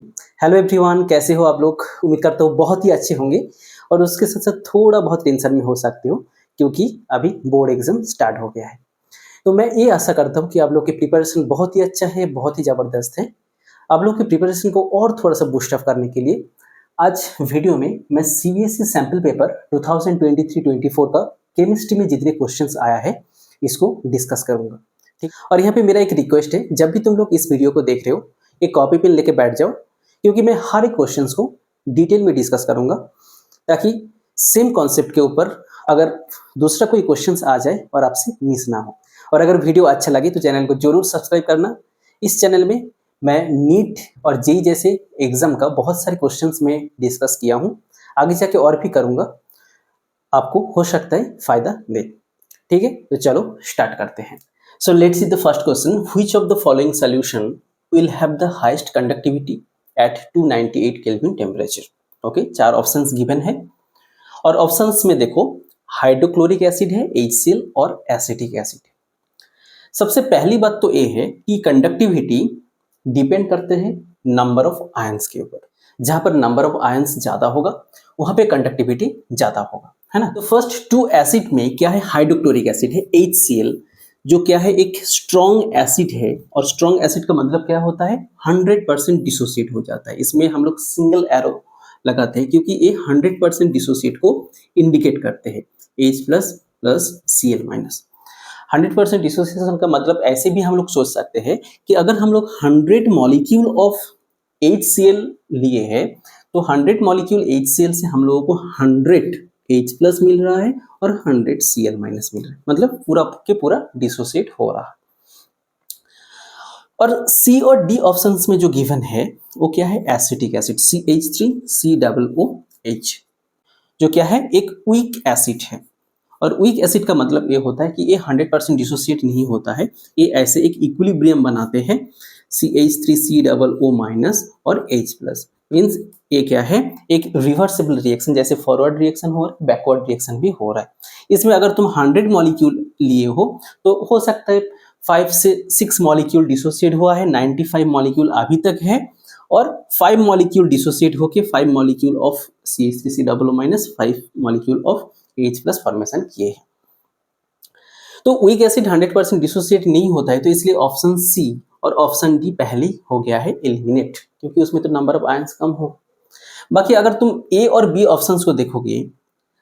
Hello everyone, कैसे हो आप लोग? उम्मीद करता हूँ बहुत ही अच्छे होंगे और उसके साथ-साथ थोड़ा बहुत टेंशन में हो सकते हो क्योंकि अभी बोर्ड एग्ज़ाम स्टार्ट हो गया है। तो मैं ये आशा करता हूँ कि आप लोग की प्रिपरेशन बहुत ही अच्छा है, बहुत ही ज़बरदस्त है। आप लोग की प्रिपरेशन को और थोड़ा-सा बूस्ट अप करने के लिए आज वीडियो में मैं सीबीएसई सैंपल पेपर 2023-24 का केमिस्ट्री में जितने क्वेश्चंस आया है, इसको डिस्कस करूँगा। ठीक? और यहाँ पे मेरा एक रिक्वेस्ट है, जब भी तुम लोग इस वीडियो को देख रहे हो, एक कॉपी पेन लेके बैठ जाओ क्योंकि मैं हर एक क्वेश्चंस को डिटेल में डिस्कस करूँगा ताकि सेम कॉन्सेप्ट के ऊपर अगर दूसरा कोई क्वेश्चंस आ जाए और आपसे मिस ना हो। और अगर वीडियो अच्छा लगे तो चैनल को ज़रूर सब्सक्राइब करना। इस चैनल में मैं नीट और जेईई जैसे एग्ज़ाम का बहुत सारे क्वेश्चंस मैं डिस्कस किया हूँ। आगे जाके और भी करूँगा, आपको हो सकता है फ़ायदा दे। ठीक है? तो चलो स्टार्ट करते हैं। So let's see the first question. Which of the following solution will have the highest conductivity at 298 Kelvin temperature? Okay, चार ऑप्शंस गिवन है और ऑप्शंस में देखो हाइड्रोक्लोरिक एसिड है, HCl और एसिटिक एसिड है। सबसे पहली बात तो ये है कि कंडक्टिविटी डिपेंड करते हैं नंबर ऑफ आयंस के ऊपर। जहां पर नंबर ऑफ आयंस ज्यादा होगा वहां पे कंडक्टिविटी ज्यादा होगा, है ना। तो फर्स्ट टू एसिड में क्या है, हाइड्रोक्लोरिक एसिड है HCl, जो क्या है एक स्ट्रॉन्ग एसिड है। और स्ट्रॉन्ग एसिड का मतलब क्या होता है, 100% डिसोसिएट हो जाता है। इसमें हम लोग सिंगल एरो लगाते हैं क्योंकि ये 100% डिसोसिएट को इंडिकेट करते हैं, H plus plus Cl minus. 100% dissociation का मतलब ऐसे भी हम लोग सोच सकते हैं कि अगर हम लोग 100 मॉलिक्यूल ऑफ HCl लिए हैं तो 100 मॉलिक्यूल HCl से हम लोगों को 100 H प्लस मिल रहा है और 100 Cl माइनस मिल रहा है, मतलब पूरा के पूरा डिसोसिएट हो रहा है। और C और D ऑप्शंस में जो गिवन है वो क्या है, एसिटिक एसिड CH3COOH, जो क्या है एक वीक एसिड है। और वीक एसिड का मतलब ये होता है कि ये 100% डिसोसिएट नहीं होता है, ये ऐसे एक इक्विलिब्रियम बनाते हैं CH3COO माइनस और H प्लस। मीन्स ये क्या है, एक रिवर्सिबल रिएक्शन, जैसे फॉरवर्ड रिएक्शन हो रहा है, बैकवर्ड रिएक्शन भी हो रहा है। इसमें अगर तुम 100 मॉलिक्यूल लिए हो तो हो सकता है 5 से 6 मॉलिक्यूल डिसोसिएट हुआ है, 95 मॉलिक्यूल अभी तक है और 5 मॉलिक्यूल डिसोसिएट होके 5 molecule of CH3COO minus 5 molecule of H plus formation किए हैं। तो वीक एसिड 100% डिसोसिएट नहीं होता है, तो इसलिए ऑप्शन सी और ऑप्शन डी पहले हो गया है एलिमिनेट, क्योंकि उसमें तो नंबर ऑफ आयंस कम हो। बाकी अगर तुम ए और बी ऑप्शंस को देखोगे,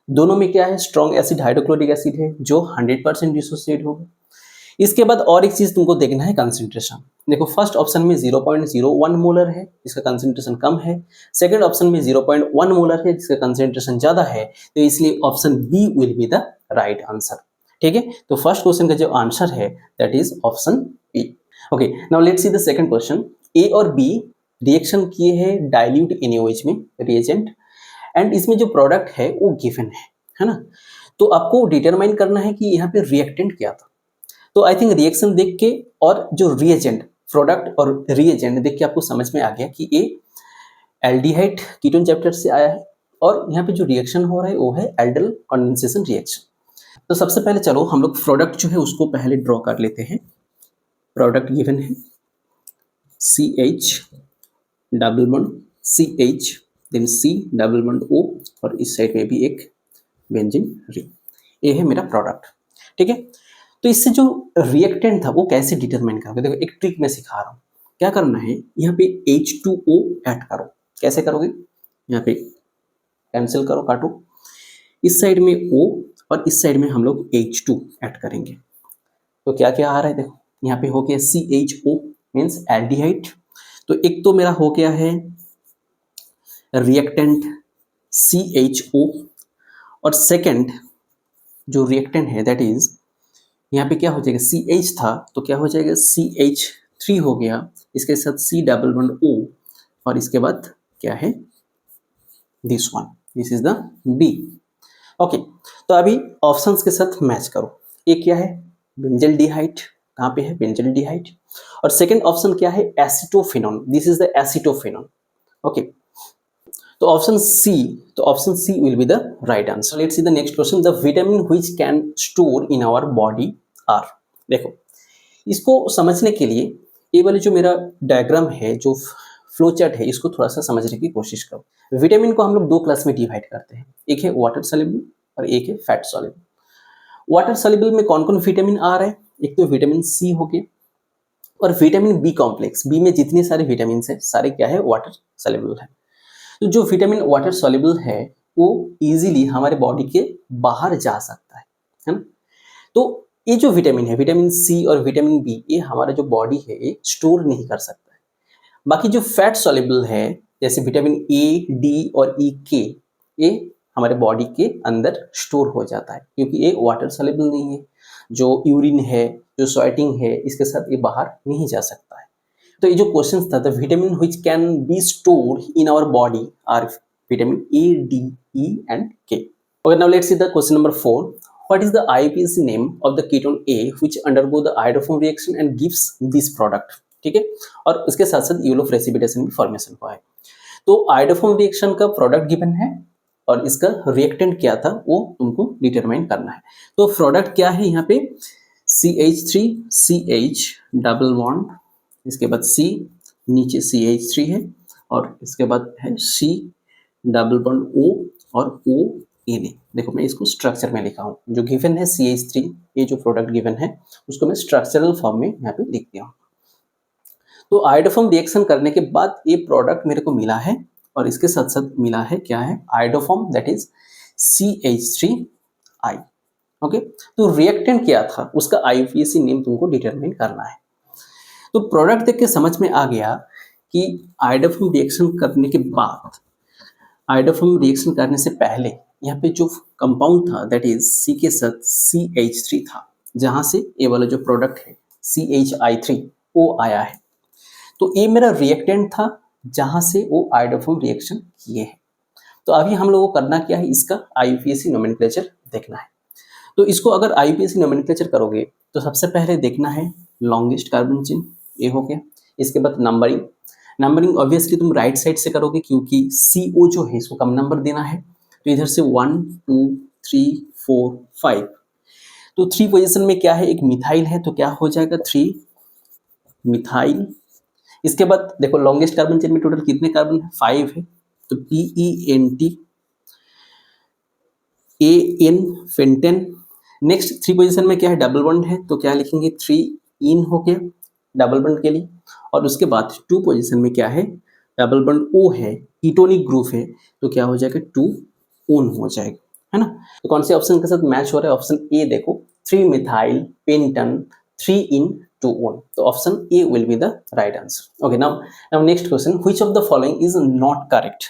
दोनों में क्या है, स्ट्रॉन्ग एसिड हाइड्रोक्लोरिक एसिड है जो 100% डिसोसिएट होगा। इसके बाद और एक चीज तुमको देखना है, कंसंट्रेशन। देखो फर्स्ट ऑप्शन में 0.01 मोलर है, इसका कंसंट्रेशन कम है। सेकंड ऑप्शन में 0.1 मोलर है, जिसका कंसंट्रेशन ज्यादा है, तो इसलिए option B will be the right answer. ठीक है, तो फर्स्ट क्वेश्चन का जो आंसर है that is option B. Okay, now let's see the second question. A और बी रिएक्शन किए हैं डाइल्यूट NaOH में, रिएजेंट, एंड इसमें जो प्रोडक्ट है वो गिवन है ना। तो आपको डिटरमाइन करना है कि यहाँ पे रिएक्टेंट क्या था। तो आई थिंक रिएक्शन देख के और जो रिएजेंट, प्रोडक्ट और रिएजेंट देख के आपको समझ में आ गया कि ये एल्डिहाइड कीटोन चैप्टर से आया है और यहाँ पे जो रिएक्शन हो रहा है वो है एल्डल कंडेंसेशन रिएक्शन। तो सबसे पहले चलो हम लोग प्रोडक्ट जो है उसको पहले ड्रॉ कर लेते हैं। प्रोडक्ट गिवन है CH double bond CH, then C double bond O और इस साइड में भी एक बेंजीन रिंग। ये है मेरा प्रोडक्ट। ठीक है, तो इससे जो रिएक्टेंट था वो कैसे डिटरमाइन करोगे, देखो एक ट्रिक मैं सिखा रहा हूँ। क्या करना है, यहाँ पे H2O ऐड करो। कैसे करोगे, यहाँ पे कैंसिल करो, काटो, इस साइड में O और इस साइड में हम लोग H2 ऐड करेंगे। तो क्या क्या आ रहा है, देखो यहाँ पे हो गया CHO मीन्स एल्डिहाइड। तो एक तो मेरा हो गया है रिएक्टेंट CHO और सेकेंड जो रिएक्टेंट है दैट इज, यहाँ पे क्या हो जाएगा, CH था तो क्या हो जाएगा CH3 हो गया, इसके साथ C डबल बॉन्ड O और इसके बाद क्या है this one, this is the B। Okay, तो अभी ऑप्शंस के साथ मैच करो। एक क्या है, बेंजल्डिहाइड, कहाँ पे है बेंजल्डिहाइड, और सेकंड ऑप्शन क्या है, acetophenone, this is the acetophenone. Okay, तो option C will be the right answer. Let's see the next question. The vitamin which can store in our body are. देखो इसको समझने के लिए ये वाली जो मेरा डायग्राम है, जो फ्लो चार्ट है इसको थोड़ा सा समझने की कोशिश करो। विटामिन को हम लोग दो क्लास में डिवाइड करते हैं, एक है वाटर सॉल्युबल और एक है फैट सॉल्युबल। वाटर सॉल्युबल में कौन कौन विटामिन आ रहा है, एक तो विटामिन सी हो गया और विटामिन बी कॉम्प्लेक्स, बी में जितने सारे विटामिन है सारे क्या है वाटर सॉल्युबल है। तो जो विटामिन वाटर सॉल्युबल है वो इजीली हमारे बॉडी के बाहर जा सकता है ना। तो ये जो विटामिन है विटामिन सी और विटामिन बी ये हमारा जो बॉडी है ये स्टोर नहीं कर सकता है। बाकी जो फैट सॉल्युबल है जैसे विटामिन ए डी और ई के ये हमारे बॉडी के अंदर स्टोर हो जाता है क्योंकि ये वाटर सॉल्युबल नहीं है। जो यूरिन है जो स्वेटिंग है इसके साथ ये बाहर नहीं जा सकता है। तो ये जो क्वेश्चन था the vitamin which can be stored in our body are vitamin A D E and K. Okay now let's see the question number 4। What is the IUPAC name of the ketone A which undergo the iodoform reaction and gives this product? ठीक है, और उसके साथ साथ you'll of precipitation भी formation हुआ है। तो आयोडोफॉर्म रिएक्शन का प्रोडक्ट गिवन है और इसका रिएक्टेंट क्या था वो तुमको डिटरमाइन करना है। तो प्रोडक्ट क्या है यहाँ पे CH3 CH डबल बॉन्ड, इसके बाद C नीचे CH3 है और इसके बाद है C डबल बॉन्ड O और O ए। देखो मैं इसको स्ट्रक्चर में लिखा हूँ, जो गिवन है CH3 ये जो प्रोडक्ट गिवन है उसको मैं स्ट्रक्चरल फॉर्म में यहाँ पे लिख दिया हूँ। तो आयोडोफॉर्म रिएक्शन करने के बाद ये प्रोडक्ट मेरे को मिला है और इसके साथ साथ मिला है क्या है iodoform that is CH3I। Okay, तो रिएक्टेंट क्या था उसका IUPAC नेम तुमको डिटरमाइन करना है। तो प्रोडक्ट देख के समझ में आ गया कि आयोडोफॉर्म रिएक्शन करने के बाद, आयोडोफॉर्म रिएक्शन करने से पहले यहाँ पे जो कंपाउंड था दैट इज C के साथ CH3 था, जहां से ये वाला जो प्रोडक्ट है CHI3 वो आया है। तो ये मेरा रिएक्टेंट था जहां से वो आयोडोफॉर्म रिएक्शन किए हैं। तो अभी हम लोगों को करना क्या है, इसका IUPAC नोमेनक्लेचर देखना है। तो इसको अगर IUPAC नोमेनक्लेचर करोगे तो सबसे पहले देखना है लॉन्गेस्ट कार्बन चेन, ये हो गया। इसके बाद नंबरिंग, नंबरिंग ऑब्वियसली तुम राइट साइड से करोगे क्योंकि CO जो है इसको कम नंबर देना है। तो इधर से 1 2 3 4 5, तो 3 पोजीशन में क्या है एक मिथाइल है तो क्या हो जाएगा 3 मिथाइल। इसके बाद देखो लॉन्गेस्ट कार्बन चेन में टोटल कितने कार्बन है 5 है, तो PENT AN Fountain. Next 3 position में क्या है डबल बॉन्ड है तो क्या लिखेंगे 3 इन हो गया डबल बॉन्ड के लिए। और उसके बाद 2 पोजीशन में क्या है डबल बॉन्ड O है, कीटोनिक ग्रुप है तो क्या हो जाएगा 2 ओन हो जाएगा, है ना। तो कौन से ऑप्शन के साथ मैच हो रहा है, ऑप्शन ए देखो 3 मिथाइल पेंटन 3 इन 2 ओन, तो option A will be the right answer. Okay now next question, which of the following is not correct.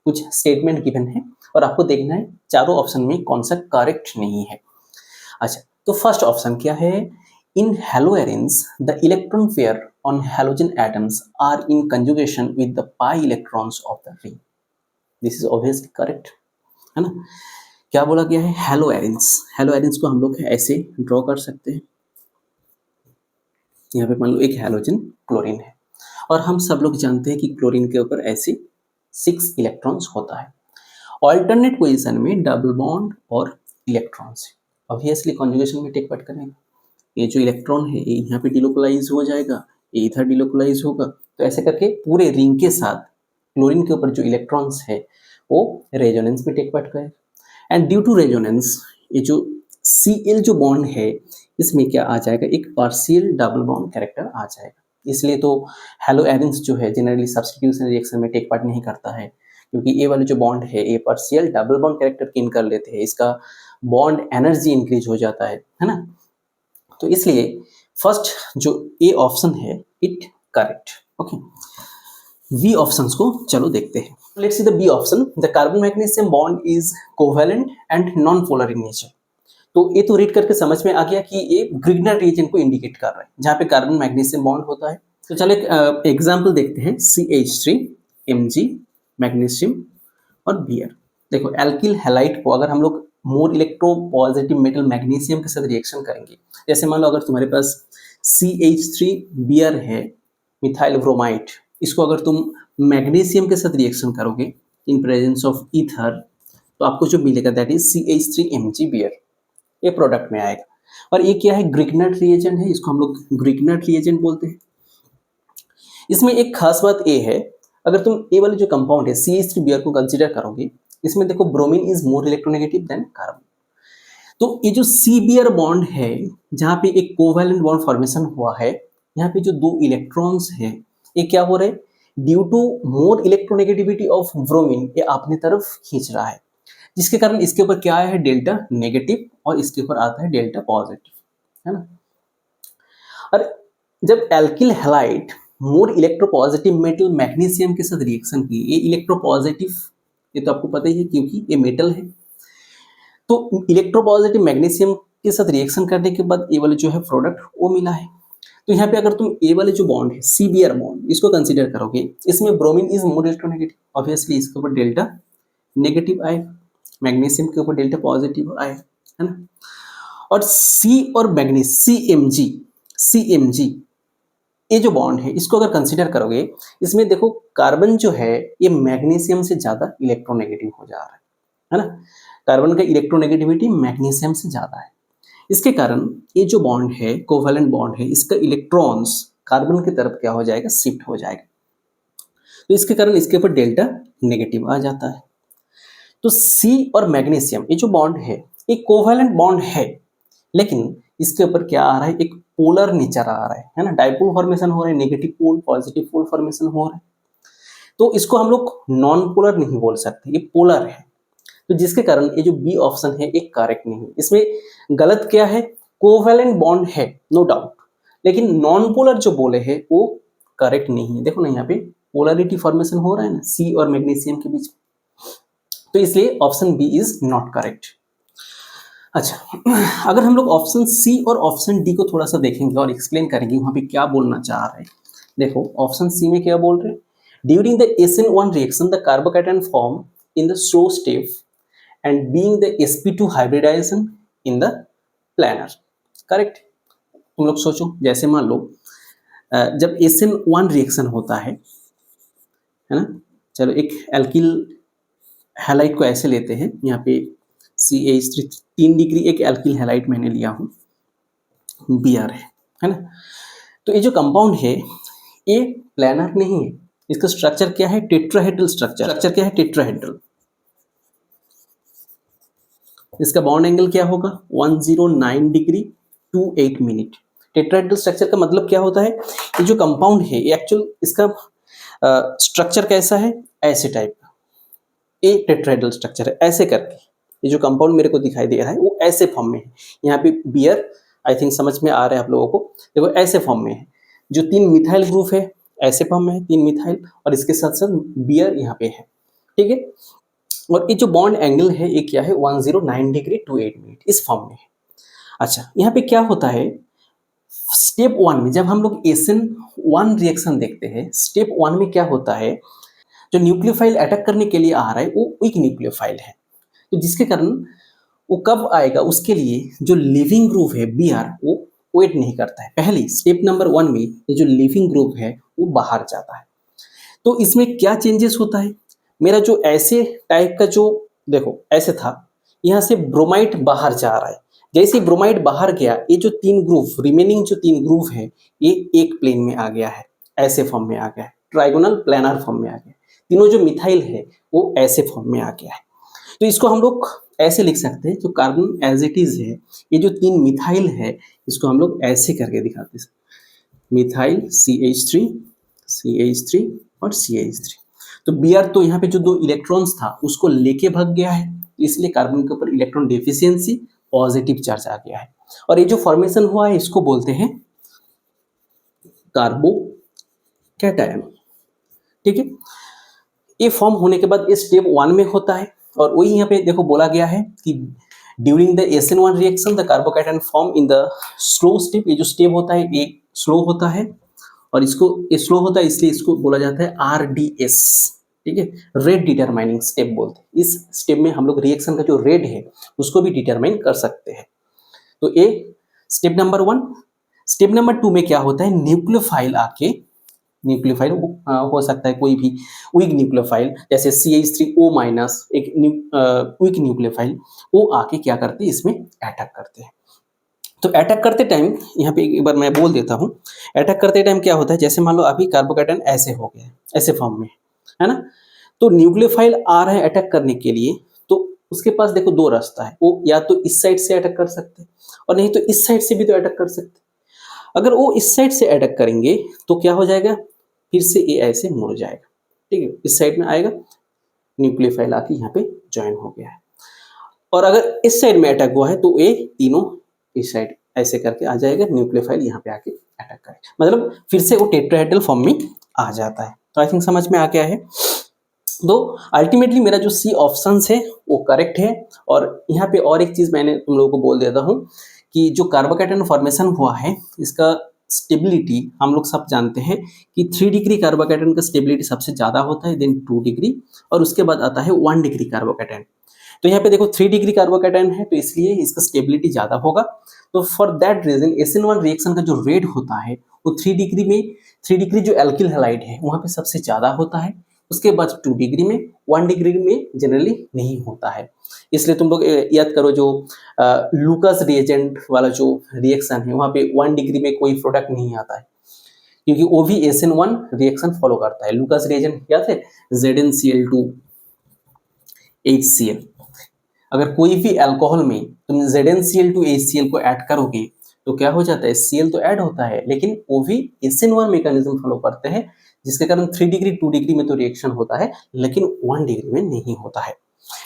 कुछ स्टेटमेंट गिवन है और आपको देखना है चारों ऑप्शन में कौन सा करेक्ट नहीं है। अच्छा, तो फर्स्ट ऑप्शन क्या है, in haloarenes the electron pair on halogen atoms are in conjugation with the pi electrons of the ring. This is obviously correct, है ना। क्या बोला गया है, हेलोएरिन्स, हेलोएरिन्स को हम लोग ऐसे ड्रॉ कर सकते हैं। यहाँ पे मान लो एक हेलोजन क्लोरीन है और हम सब लोग जानते हैं कि क्लोरीन के ऊपर ऐसे 6 इलेक्ट्रॉन्स होता है। ऑल्टरनेट पोजीशन में डबल बॉन्ड और इलेक्ट्रॉन्स है, ऑब्वियसली कॉन्जुगेशन में टेक पार्ट करेंगे। ये जो इलेक्ट्रॉन है ये यहाँ पे डिलोकलाइज हो जाएगा, ये इधर डिलोकलाइज होगा, तो ऐसे करके पूरे रिंग के साथ क्लोरीन के ऊपर जो इलेक्ट्रॉन्स है वो रेजोनेंस में टेक पार्ट करेगा। एंड ड्यू टू रेजोनेंस ये जो Cl जो बॉन्ड है इसमें क्या आ जाएगा, एक पार्शियल डबल बॉन्ड कैरेक्टर आ जाएगा। इसलिए तो हेलोएरिन्स जो है जनरली सब्स्टिट्यूशन रिएक्शन में टेक पार्ट नहीं करता है क्योंकि ये वाले जो बॉन्ड है ये partial double bond character gain कर लेते हैं, इसका बॉन्ड एनर्जी इंक्रीज हो जाता है ना। तो इसलिए फर्स्ट जो ए ऑप्शन है it correct. Okay, B options को चलो देखते हैं। Let's see the B option, the carbon magnesium bond is covalent and non polar in nature. तो ये तो रीड करके समझ में आ गया कि ये ग्रिग्नर रीजन को इंडिकेट कर रहा है जहाँ पे कार्बन मैग्नीशियम बॉन्ड होता है। तो चलो एक एग्जाम्पल देखते हैं, CH3 Mg मैग्नीशियम और Br। देखो एल्किल हैलाइड को अगर हम लोग मोर इलेक्ट्रो पॉजिटिव मेटल मैग्नीशियम के साथ रिएक्शन करेंगे, जैसे मान लो अगर तुम्हारे पास CH3Br है मिथाइल ब्रोमाइड, इसको अगर तुम मैग्नीशियम के साथ रिएक्शन करोगे इन प्रेजेंस ऑफ ईथर तो आपको जो मिलेगा दैट इज CH3MgBr, ये प्रोडक्ट में आएगा। और ये क्या है, ग्रिग्नर रिएजेंट है, इसको हम लोग ग्रिग्नर रिएजेंट बोलते हैं। इसमें एक खास बात ये है, अगर तुम ये वाले जो कंपाउंड है CH3Br को कंसीडर करोगे, इसमें देखो bromine is more electronegative than carbon. तो ये जो CBr बॉन्ड है, जहाँ पे एक कोवैलेंट बॉन्ड फॉर्मेशन हुआ है, यहाँ पे जो दो इलेक्ट्रॉन्स है, ये क्या हो रहे हैं, due to more electronegativity of bromine, ये अपनी तरफ खींच रहा है, जिसके कारण इसके ऊपर क्या है, डेल्टा नेगेटिव, और इसके ऊपर आता है डेल्टा पॉजिटिव, है ना। और जब alkyl halide more electropositive metal magnesium के साथ रिएक्शन की, ये इलेक्ट्रोपॉजिटिव, ये तो आपको पता ही है क्योंकि ये मेटल है, तो इलेक्ट्रोपॉजिटिव मैग्नीशियम के साथ रिएक्शन करने के बाद ये वाले जो है प्रोडक्ट वो मिला है। तो यहाँ पे अगर तुम ये वाले जो बॉन्ड है CBr बॉन्ड, इसको कंसीडर करोगे, इसमें bromine is more electronegative, obviously इसके ऊपर डेल्टा नेगेटिव आएगा, मैग्नीशियम के ऊपर डेल्टा पॉजिटिव आएगा, है ना। और C और मैग्नीशियम CMG ये जो बॉन्ड है, इसको अगर कंसीडर करोगे, इसमें देखो कार्बन जो है ये मैग्नीशियम से ज्यादा इलेक्ट्रोनेगेटिव हो जा रहा है ना। कार्बन का इलेक्ट्रोनेगेटिविटी मैग्नीशियम से ज्यादा है, इसके कारण ये जो बॉन्ड है, कोवैलेंट बॉन्ड है, इसका इलेक्ट्रॉन्स कार्बन की तरफ क्या हो जाएगा, शिफ्ट हो जाएगा, तो इसके कारण इसके ऊपर डेल्टा नेगेटिव आ जाता है। तो C और मैग्नीशियम ये जो बॉन्ड है, ये कोवैलेंट बॉन्ड है, लेकिन इसके ऊपर क्या आ रहा है, एक पोलर नेचर आ रहा है ना, डाइपोल फॉर्मेशन हो रहा है, negative pole positive pole formation हो रहा है, तो इसको हम लोग नॉन पोलर नहीं बोल सकते, ये पोलर है, तो जिसके कारण ये जो बी ऑप्शन है ये करेक्ट नहीं है। इसमें गलत क्या है, कोवैलेंट बॉन्ड है नो डाउट, लेकिन नॉन पोलर जो बोले हैं वो करेक्ट नहीं है। देखो ना यहाँ पे पोलरिटी फॉर्मेशन हो रहा है ना C और मैग्नीशियम के बीच, तो इसलिए option B is not correct. अच्छा, अगर हम लोग ऑप्शन C और ऑप्शन D को थोड़ा सा देखेंगे और एक्सप्लेन करेंगे वहां पे क्या बोलना चाह रहे हैं। देखो ऑप्शन C में क्या बोल रहे हैं, during the SN1 reaction the carbocation form in the slow step and being the sp2 hybridization in the planar, correct. तुम लोग सोचो, जैसे मान लो जब SN1 रिएक्शन होता है ना, चलो एक एल्किल हैलाइड को ऐसे लेते हैं, यहाँ पे CH3 3 डिग्री एक एल्किल हैलाइड मैंने लिया हूँ, Br है ना। तो ये जो कंपाउंड है ये प्लानर नहीं है, इसका स्ट्रक्चर क्या है, टेट्राहेड्रल स्ट्रक्चर क्या है, टेट्राहेड्रल। इसका बॉन्ड एंगल क्या होगा, 109 डिग्री 28 मिनट। टेट्राहेड्रल स्ट्रक्चर का मतलब क्या होता है, ये जो कंपाउंड है ये एक्चुअल इसका स्ट्रक्चर कैसा है, ऐसे टाइप का, ये टेट्राहेड्रल स्ट्रक्चर है, ऐसे करके ये जो कंपाउंड मेरे को दिखाई दे रहा है वो ऐसे फॉर्म में है। यहाँ पे बियर आई थिंक समझ में आ रहा है आप लोगों को, देखो ऐसे फॉर्म में है, जो 3 मिथाइल ग्रुप है ऐसे फॉर्म में है, 3 मिथाइल, और इसके साथ साथ बियर यहाँ पे है, ठीक है। और ये जो बॉन्ड एंगल है ये क्या है, 109 डिग्री 28 मिनट, इस फॉर्म में है। अच्छा, यहाँ पे क्या होता है, स्टेप 1 में जब हम लोग SN1 रिएक्शन देखते हैं, स्टेप 1 में क्या होता है, जो न्यूक्लियोफाइल अटैक करने के लिए आ रहा है वो वीक न्यूक्लियोफाइल है, तो जिसके कारण वो कब आएगा, उसके लिए जो लिविंग ग्रुप है Br वो वेट नहीं करता है, पहले स्टेप नंबर 1 में ये जो लिविंग ग्रुप है वो बाहर जाता है। तो इसमें क्या चेंजेस होता है, मेरा जो ऐसे टाइप का जो देखो ऐसे था, यहाँ से ब्रोमाइड बाहर जा रहा है, जैसे ही ब्रोमाइड बाहर गया ये जो 3 ग्रुप रिमेनिंग जो 3 ग्रुप है ये एक प्लेन में आ गया है, ऐसे फॉर्म में आ गया है, ट्राइगोनल प्लानर फॉर्म में आ गया, तीनों जो मिथाइल है वो ऐसे फॉर्म में आ गया है। तो इसको हम लोग ऐसे लिख सकते हैं, जो कार्बन एज इट इज है, ये जो 3 मिथाइल है इसको हम लोग ऐसे करके दिखाते हैं, मिथाइल CH3 और CH3। तो Br तो यहाँ पे जो 2 इलेक्ट्रॉन्स था उसको लेके भाग गया है, इसलिए कार्बन के ऊपर इलेक्ट्रॉन डेफिशिएंसी पॉजिटिव चार्ज आ गया है, और ये जो फॉर्मेशन हुआ है इसको बोलते हैं कार्बोकैटायन, ठीक है। ये फॉर्म होने के बाद ये स्टेप 1 में होता है, और वही यहाँ पे देखो बोला गया है कि during the SN1 reaction the carbocation form in the slow step, ये जो स्टेप होता है ये स्लो होता है, और इसको ये स्लो होता है इसलिए इसको बोला जाता है RDS, ठीक है, रेट डिटरमाइनिंग स्टेप बोलते हैं। इस स्टेप में हम लोग रिएक्शन का जो रेट है उसको भी डिटरमाइन कर सकते हैं। तो ये स्टेप नंबर 1। स्टेप नंबर 2 में क्या होता है, न्यूक्लियोफाइल आके, न्यूक्लियोफाइल हो सकता है कोई भी वीक न्यूक्लियोफाइल, जैसे CH3O- एक वीक न्यूक्लियोफाइल, वो आके क्या करते हैं, इसमें अटैक करते हैं। तो अटैक करते टाइम यहाँ पे एक बार मैं बोल देता हूँ, अटैक करते टाइम क्या होता है, जैसे मान लो अभी कार्बोकैटायन ऐसे हो गया है, ऐसे फॉर्म में, है ना। तो न्यूक्लियोफाइल आ रहे हैं अटैक करने के लिए, तो उसके पास देखो दो रास्ता है, वो या तो इस साइड से अटैक कर सकते हैं और नहीं तो इस साइड से भी तो अटैक कर सकते हैं। अगर वो इस साइड से अटैक करेंगे तो क्या हो जाएगा, फिर से ये ऐसे मुड़ जाएगा, ठीक है, इस साइड में आएगा, न्यूक्लियोफाइल आके यहाँ पे ज्वाइन हो गया है। और अगर इस साइड में अटैक हुआ है तो ये तीनों इस साइड ऐसे करके आ जाएगा, न्यूक्लियोफाइल यहाँ पे आके अटैक करेगा, मतलब फिर से वो टेट्राहेड्रल फॉर्म में आ जाता है। तो आई थिंक समझ में आ गया है। तो अल्टीमेटली मेरा जो सी ऑप्शन है वो करेक्ट है। और यहाँ पे और एक चीज मैंने तुम लोगों को बोल देता हूँ कि जो कार्बोकैटायन फॉर्मेशन हुआ है इसका स्टेबिलिटी हम लोग सब जानते हैं कि 3 डिग्री कार्बोकैटायन का स्टेबिलिटी सबसे ज्यादा होता है, देन 2 डिग्री, और उसके बाद आता है 1 डिग्री कार्बोकैटायन। तो यहाँ पे देखो 3 डिग्री कार्बोकैटायन है तो इसलिए इसका स्टेबिलिटी ज्यादा होगा। तो for that reason SN1 reaction का जो रेट होता है वो 3 डिग्री में, 3 डिग्री जो एल्किल हैलाइड है वहां पे सबसे ज्यादा होता है, उसके बाद 2 डिग्री में, 1 डिग्री में जनरली नहीं होता है। इसलिए तुम लोग याद करो जो लूकास रिएजेंट वाला जो रिएक्शन है वहां पे 1 डिग्री में कोई प्रोडक्ट नहीं आता है, क्योंकि वो भी SN1 रिएक्शन फॉलो करता है। लूकास रिएजेंट याद है, ZnCl2 HCl। अगर कोई भी अल्कोहल में तुम ZnCl2 HCl को ऐड करोगे तो क्या हो जाता है, Cl तो ऐड होता है लेकिन वो भी SN1 मैकेनिज्म फॉलो करते हैं, जिसके कारण 3 डिग्री 2 डिग्री में तो रिएक्शन होता है लेकिन 1 डिग्री में नहीं होता है।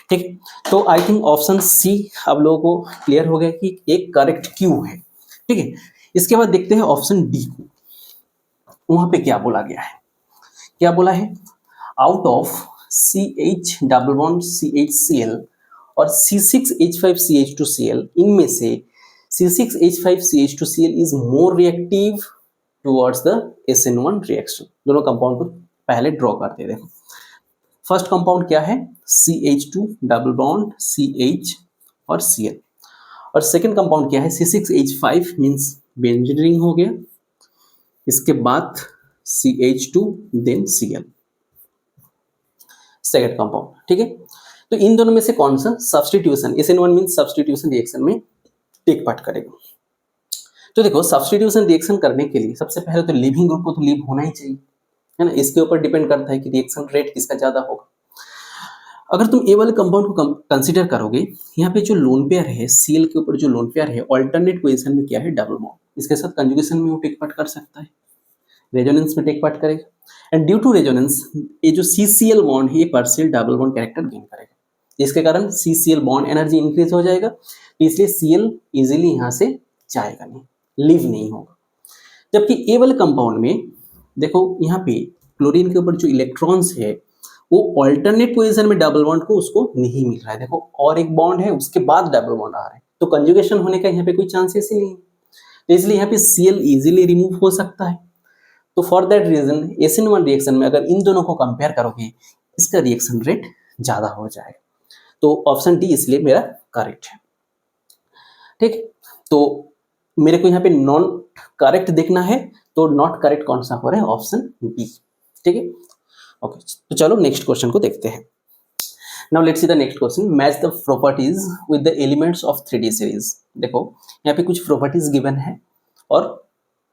ठीक है, तो आई थिंक ऑप्शन सी अब लोगों को क्लियर हो गया कि एक करेक्ट क्यों है। ठीक है, इसके बाद देखते हैं ऑप्शन डी को, वहां पे क्या बोला गया है। क्या बोला है, out of CH double bond CHCl और C6H5CH2Cl, इनमें से C6H5CH2Cl is more reactive towards the SN1 reaction. दोनों कंपाउंड को पहले ड्रॉ करते हैं। देखो फर्स्ट कंपाउंड क्या है, CH2 डबल बॉन्ड CH और Cl, और सेकंड कंपाउंड क्या है, C6H5 मींस बेंजीन रिंग हो गया, इसके बाद CH2 then Cl, second compound. ठीक है, तो इन दोनों में से कौन सा substitution, SN1 means substitution reaction में टेक पार्ट करेगा। तो देखो सब्स्टिट्यूशन रिएक्शन करने के लिए सबसे पहले तो लिविंग ग्रुप को तो लीव होना ही चाहिए, है ना। इसके ऊपर डिपेंड करता है कि रिएक्शन रेट किसका ज्यादा होगा। अगर तुम ए वाले कंपाउंड को कंसीडर करोगे, यहाँ पे जो लोन पेयर है Cl के ऊपर जो लोन पेयर है ऑल्टरनेट पोजीशन में क्या है, डबल बॉन्ड, इसके साथ कंजुगेशन में वो टेक पार्ट कर सकता है, रेजोनेंस में टेक पार्ट करेगा, एंड ड्यू टू रेजोनेंस ये जो CCl बॉन्ड है ये partial double bond character gain करेगा, जिसके कारण CCl बॉन्ड एनर्जी इंक्रीज हो जाएगा, इसलिए Cl इजीली यहाँ से जाएगा नहीं, लीव नहीं होगा। जबकि ए वाले कंपाउंड में देखो यहाँ पे क्लोरीन के ऊपर जो इलेक्ट्रॉन्स है वो ऑल्टरनेट पोजीशन में डबल बॉन्ड को उसको नहीं मिल रहा है, देखो और एक बॉन्ड है उसके बाद डबल बॉन्ड आ रहा है, तो कंजुगेशन होने का यहाँ पे कोई चांसेस ही नहीं, तो इसलिए यहाँ पे Cl इजीली रिमूव हो सकता है। तो for that reason SN1 reaction में अगर इन दोनों को कंपेयर करोगे इसका रिएक्शन रेट ज्यादा हो जाएगा, तो ऑप्शन डी इसलिए मेरा करेक्ट है। ठीक, तो मेरे को यहाँ पे नॉन करेक्ट देखना है, तो नॉट करेक्ट कौन सा हो रहा है, ऑप्शन बी। ठीक है, ओके, तो चलो नेक्स्ट क्वेश्चन को देखते हैं। Now let's see the next question, match the properties with the elements of 3D series. देखो यहाँ पे कुछ प्रॉपर्टीज गिवन है और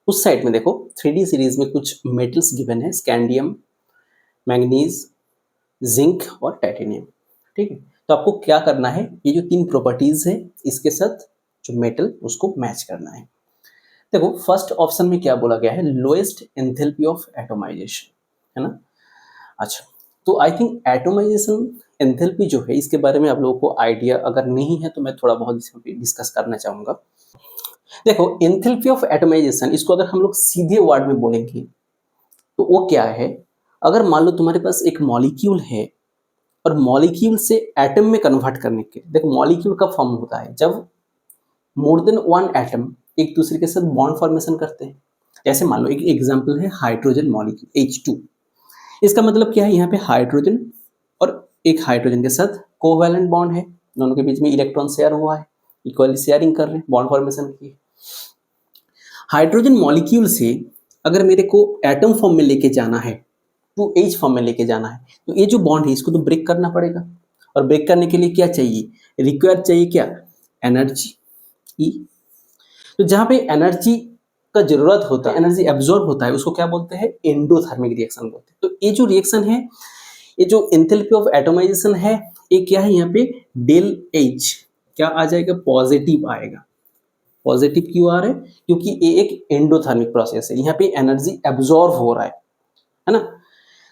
उस साइड में देखो 3D सीरीज में कुछ मेटल्स गिवन है, स्कैंडियम, मैंगनीज, जिंक और टाइटेनियम। ठीक है, तो आपको क्या करना है, ये जो 3 प्रॉपर्टीज है इसके साथ जो मेटल उसको मैच करना है। देखो फर्स्ट ऑप्शन में क्या बोला गया है, लोएस्ट एंथैल्पी ऑफ एटोमाइजेशन, है ना। अच्छा, तो आई थिंक एटोमाइजेशन एंथैल्पी जो है इसके बारे में आप लोगों को आइडिया अगर नहीं है तो मैं थोड़ा बहुत इस पे डिस्कस करना चाहूँगा। देखो एंथैल्पी ऑफ एटोमाइजेशन, इसको अगर हम लोग सीधे वर्ड में बोलेंगे तो वो क्या है, अगर मान लो तुम्हारे पास एक मॉलिक्यूल है और मॉलिक्यूल से एटम में कन्वर्ट करने के, देखो मॉलिक्यूल का फॉर्म होता है जब मोर देन वन एटम एक दूसरे के साथ बॉन्ड फॉर्मेशन करते हैं। जैसे मान लो एक एग्जांपल है हाइड्रोजन मॉलिक्यूल H2, इसका मतलब क्या है, यहाँ पे हाइड्रोजन और एक हाइड्रोजन के साथ कोवैलेंट बॉन्ड है, दोनों के बीच में इलेक्ट्रॉन शेयर हुआ है, इक्वली शेयरिंग कर रहे हैं, बॉन्ड फॉर्मेशन की। हाइड्रोजन मॉलिक्यूल से अगर मेरे को एटम फॉर्म में लेके जाना है, 2H फॉर्म में लेके जाना है, तो ये जो बॉन्ड है इसको तो ब्रेक करना पड़ेगा, और ब्रेक करने के लिए क्या चाहिए, रिक्वायर चाहिए क्या, एनर्जी E। तो जहां पे एनर्जी का जरूरत होता है, एनर्जी एब्जॉर्ब होता है, उसको क्या बोलते हैं, एंडोथर्मिक रिएक्शन बोलते हैं। तो ये जो रिएक्शन है ये जो एंथैल्पी ऑफ एटमाइजेशन है ये क्या है, यहाँ पे डेल एच क्या आ जाएगा, पॉजिटिव आएगा। पॉजिटिव क्यों आ रहा है, क्योंकि ये एक एंडोथर्मिक प्रोसेस है, यहाँ पे एनर्जी एब्जॉर्ब हो रहा है ना।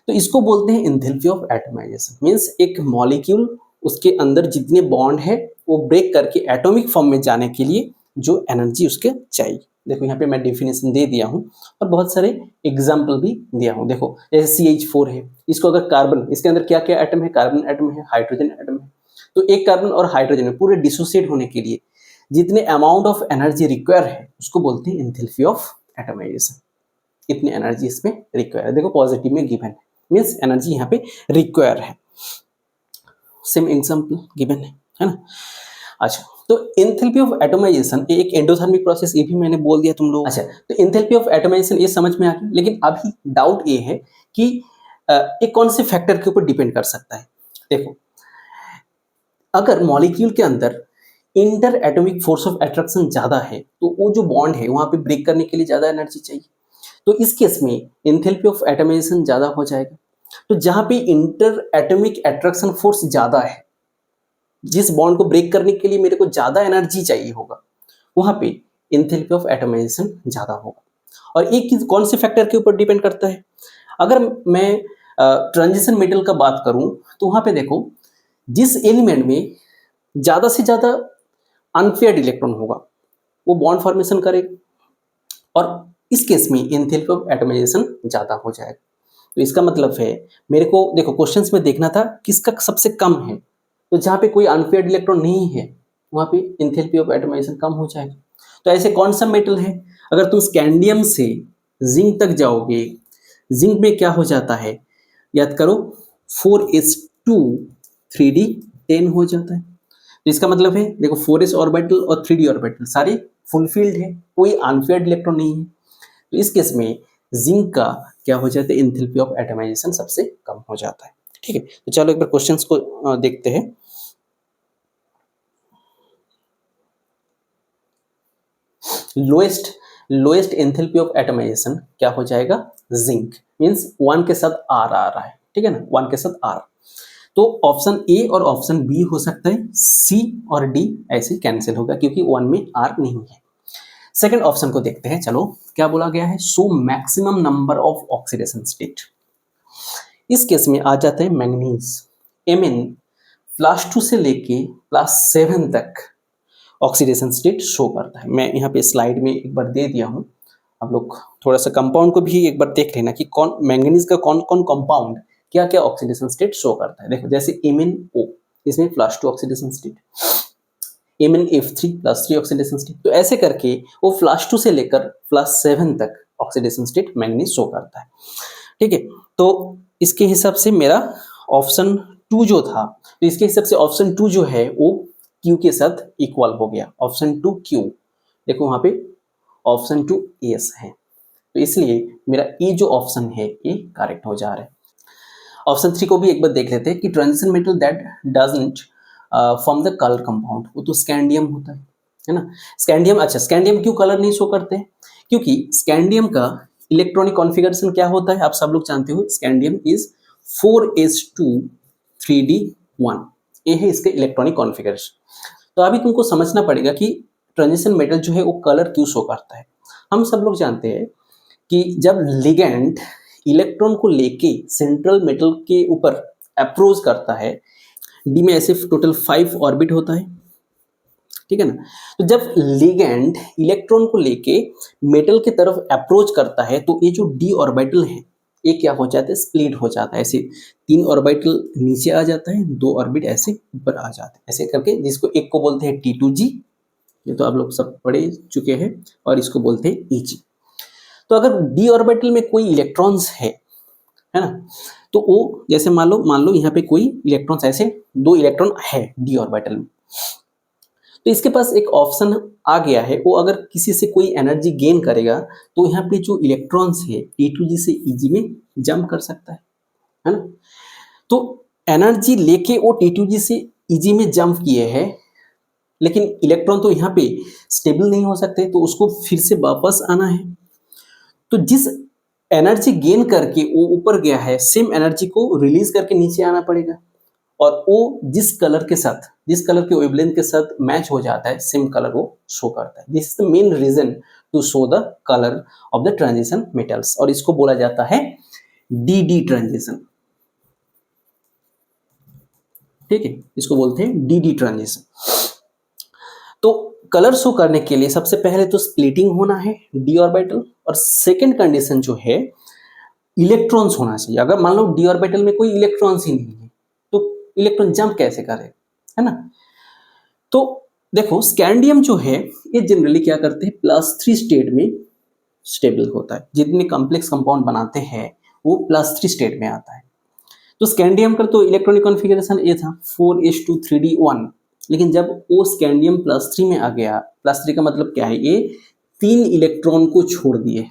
तो इसको बोलते हैं एंथैल्पी ऑफ एटमाइजेशन। मींस एक मॉलिक्यूल उसके अंदर जितने बॉन्ड है वो ब्रेक करके एटॉमिक फॉर्म में जाने के लिए जो एनर्जी उसके चाहिए। देखो यहाँ पे मैं डेफिनेशन दे दिया हूँ और बहुत सारे एग्जाम्पल भी दिया हूँ। देखो जैसे CH4 है, इसको अगर कार्बन, इसके अंदर क्या क्या एटम है, कार्बन एटम है, हाइड्रोजन एटम है, तो एक कार्बन और हाइड्रोजन में पूरे डिसोसिएट होने के लिए जितने अमाउंट ऑफ एनर्जी रिक्वायर है उसको बोलते हैं एंथैल्पी ऑफ एटमाइजेशन। इतनी एनर्जी इसमें रिक्वायर है। देखो पॉजिटिव में गिवन है, मीन्स एनर्जी यहाँ पे रिक्वायर है। सेम एग्जाम्पल गिवन है ना। अच्छा, तो एंथैल्पी ऑफ एटमाइजेशन एक एंडोथर्मिक प्रोसेस, ये भी मैंने बोल दिया तुम लोग। अच्छा, तो एंथैल्पी ऑफ एटमाइजेशन ये समझ में आ गया, लेकिन अभी डाउट ये है कि ये कौन से फैक्टर के ऊपर डिपेंड कर सकता है। देखो अगर मॉलिक्यूल के अंदर inter atomic force of attraction ज्यादा है तो वो जो बॉन्ड है वहां पे ब्रेक करने के लिए ज्यादा एनर्जी चाहिए, तो इस केस में एंथैल्पी ऑफ एटमाइजेशन ज्यादा हो जाएगा। तो जहां पे इंटर एटॉमिक अट्रैक्शन फोर्स ज्यादा है, जिस बॉन्ड को ब्रेक करने के लिए मेरे को ज्यादा एनर्जी चाहिए होगा, वहां पे एंथैल्पी ऑफ एटमाइजेशन ज्यादा होगा। और एक कौन से फैक्टर के ऊपर डिपेंड करता है, अगर मैं ट्रांजिशन मेटल का बात करूं तो वहां पे देखो जिस एलिमेंट में ज्यादा से ज्यादा अनपेयर्ड इलेक्ट्रॉन होगा वो बॉन्ड फॉर्मेशन करेगा, और इस केस में एंथैल्पी ऑफ एटमाइजेशन ज्यादा हो जाएगा। तो इसका मतलब है मेरे को देखो क्वेश्चंस में देखना था किसका सबसे कम है, तो जहां पे कोई अनपेयर्ड इलेक्ट्रॉन नहीं है वहां पे एंथैल्पी ऑफ एटमाइजेशन कम हो जाएगा। तो ऐसे कौन सा मेटल है, अगर तुम स्कैंडियम से जिंक तक जाओगे, जिंक में क्या हो जाता है, याद करो 4s2 3d10 हो जाता है। तो इसका मतलब है देखो 4s ऑर्बिटल और 3d ऑर्बिटल सारे फुलफिल्ड है, कोई अनपेयर्ड इलेक्ट्रॉन नहीं है। तो इस केस में जिंक का क्या हो जाता है, एंथैल्पी ऑफ एटमाइजेशन सबसे कम हो जाता है। ठीक है, तो चलो एक बार क्वेश्चंस को देखते हैं। लोएस्ट एंथैल्पी ऑफ एटमाइजेशन क्या हो जाएगा, जिंक। मींस 1 के साथ R आ रहा है, ठीक है ना, 1 के साथ R। तो ऑप्शन ए और ऑप्शन बी हो सकता है, सी और डी ऐसे कैंसिल होगा क्योंकि 1 में R नहीं है। सेकंड ऑप्शन को देखते हैं, चलो क्या बोला गया है, show maximum number of oxidation state. इस केस में आ जाता है मैंगनीज, Mn +2 से लेके +7 तक ऑक्सीडेशन स्टेट शो करता है। मैं यहाँ पे स्लाइड में एक बार दे दिया हूँ, आप लोग थोड़ा सा कंपाउंड को भी एक बार देख लेना कि कौन मैंगनीज का कौन कौन कंपाउंड क्या क्या ऑक्सीडेशन स्टेट शो करता है। देखो जैसे MnO, इसमें +2 oxidation state, MnF3 +3 oxidation state. तो ऐसे करके वो +2 से लेकर +7 तक ऑक्सीडेशन स्टेट मैंगनीज शो करता है। ठीक है, तो इसके हिसाब से मेरा ऑप्शन 2 जो था, तो इसके हिसाब से ऑप्शन 2 जो है वो Q के साथ इक्वल हो गया। ऑप्शन 2 Q, देखो वहां पे ऑप्शन 2 S है, तो इसलिए मेरा E जो ऑप्शन है ये करेक्ट हो जा रहा है। ऑप्शन 3 को भी एक बार देख लेते हैं कि transition metal that doesn't form the colour compound, वो तो स्कैंडियम होता है ना। स्कैंडियम, अच्छा स्कैंडियम क्यों कलर नहीं शो करते हैं, क्योंकि स्कैंडियम का इलेक्ट्रॉनिक कॉन्फ़िगरेशन क्या होता है आप सब लोग जानते हो, स्कैंडियम इज 4s2 3d1, ये है इसके इलेक्ट्रॉनिक कॉन्फ़िगरेशन। तो अभी तुमको समझना पड़ेगा कि ट्रांजिशन मेटल जो है वो कलर क्यों शो करता है। हम सब लोग जानते हैं कि जब लिगेंड इलेक्ट्रॉन को लेके सेंट्रल मेटल के ऊपर अप्रोच करता है, डी में ऐसे टोटल 5 ऑर्बिट होता है, ठीक है ना। तो जब लिगेंड इलेक्ट्रॉन को लेके मेटल की तरफ अप्रोच करता है तो ये जो डी ऑर्बिटल है ये क्या हो जाता है, स्प्लिट हो जाता है। ऐसे 3 ऑर्बिटल नीचे आ जाता है, 2 ऑर्बिट ऐसे ऊपर आ जाते हैं, ऐसे करके, जिसको एक को बोलते हैं T2G, ये तो आप लोग सब पढ़े चुके हैं, और इसको बोलते हैं EG। तो अगर डी ऑर्बिटल में कोई इलेक्ट्रॉन्स है ना, तो वो जैसे मान लो यहाँ पे कोई इलेक्ट्रॉन्स, ऐसे 2 इलेक्ट्रॉन है डी ऑर्बिटल में, तो इसके पास एक ऑप्शन आ गया है, वो अगर किसी से कोई एनर्जी गेन करेगा तो यहाँ पे जो इलेक्ट्रॉन्स है T2G से EG में जंप कर सकता है ना। तो एनर्जी लेके वो T2G से EG में जंप किए हैं, लेकिन इलेक्ट्रॉन तो यहाँ पे स्टेबल नहीं हो सकते, तो उसको फिर से वापस आना है। तो जिस एनर्जी गेन करके वो ऊपर गया है, सेम एनर्जी को रिलीज करके नीचे आना पड़ेगा, और वो जिस कलर के वेवलेंथ के साथ मैच हो जाता है, सेम कलर वो शो करता है। This is the main reason to show the colour of the transition metals, और इसको बोला जाता है डी ट्रांजिशन। ठीक है, इसको बोलते हैं डी ट्रांजिशन। तो कलर शो करने के लिए सबसे पहले तो स्प्लिटिंग होना है डी ऑर्बिटल, और सेकेंड कंडीशन जो है इलेक्ट्रॉन्स होना चाहिए। अगर मान लो डी ऑर्बिटल में कोई इलेक्ट्रॉन्स ही नहीं है तो इलेक्ट्रॉन जंप कैसे करे, है ना। तो देखो स्कैंडियम जो है ये जनरली क्या करते हैं, +3 स्टेट में स्टेबल होता है। जितने कॉम्प्लेक्स कंपाउंड बनाते हैं वो +3 स्टेट में आता है। तो स्कैंडियम का तो इलेक्ट्रॉनिक कॉन्फ़िगरेशन ये था 4s2 3d1, लेकिन जब वो स्कैंडियम +3 में आ गया, +3 का मतलब क्या है, ये 3 इलेक्ट्रॉन को छोड़ दिए।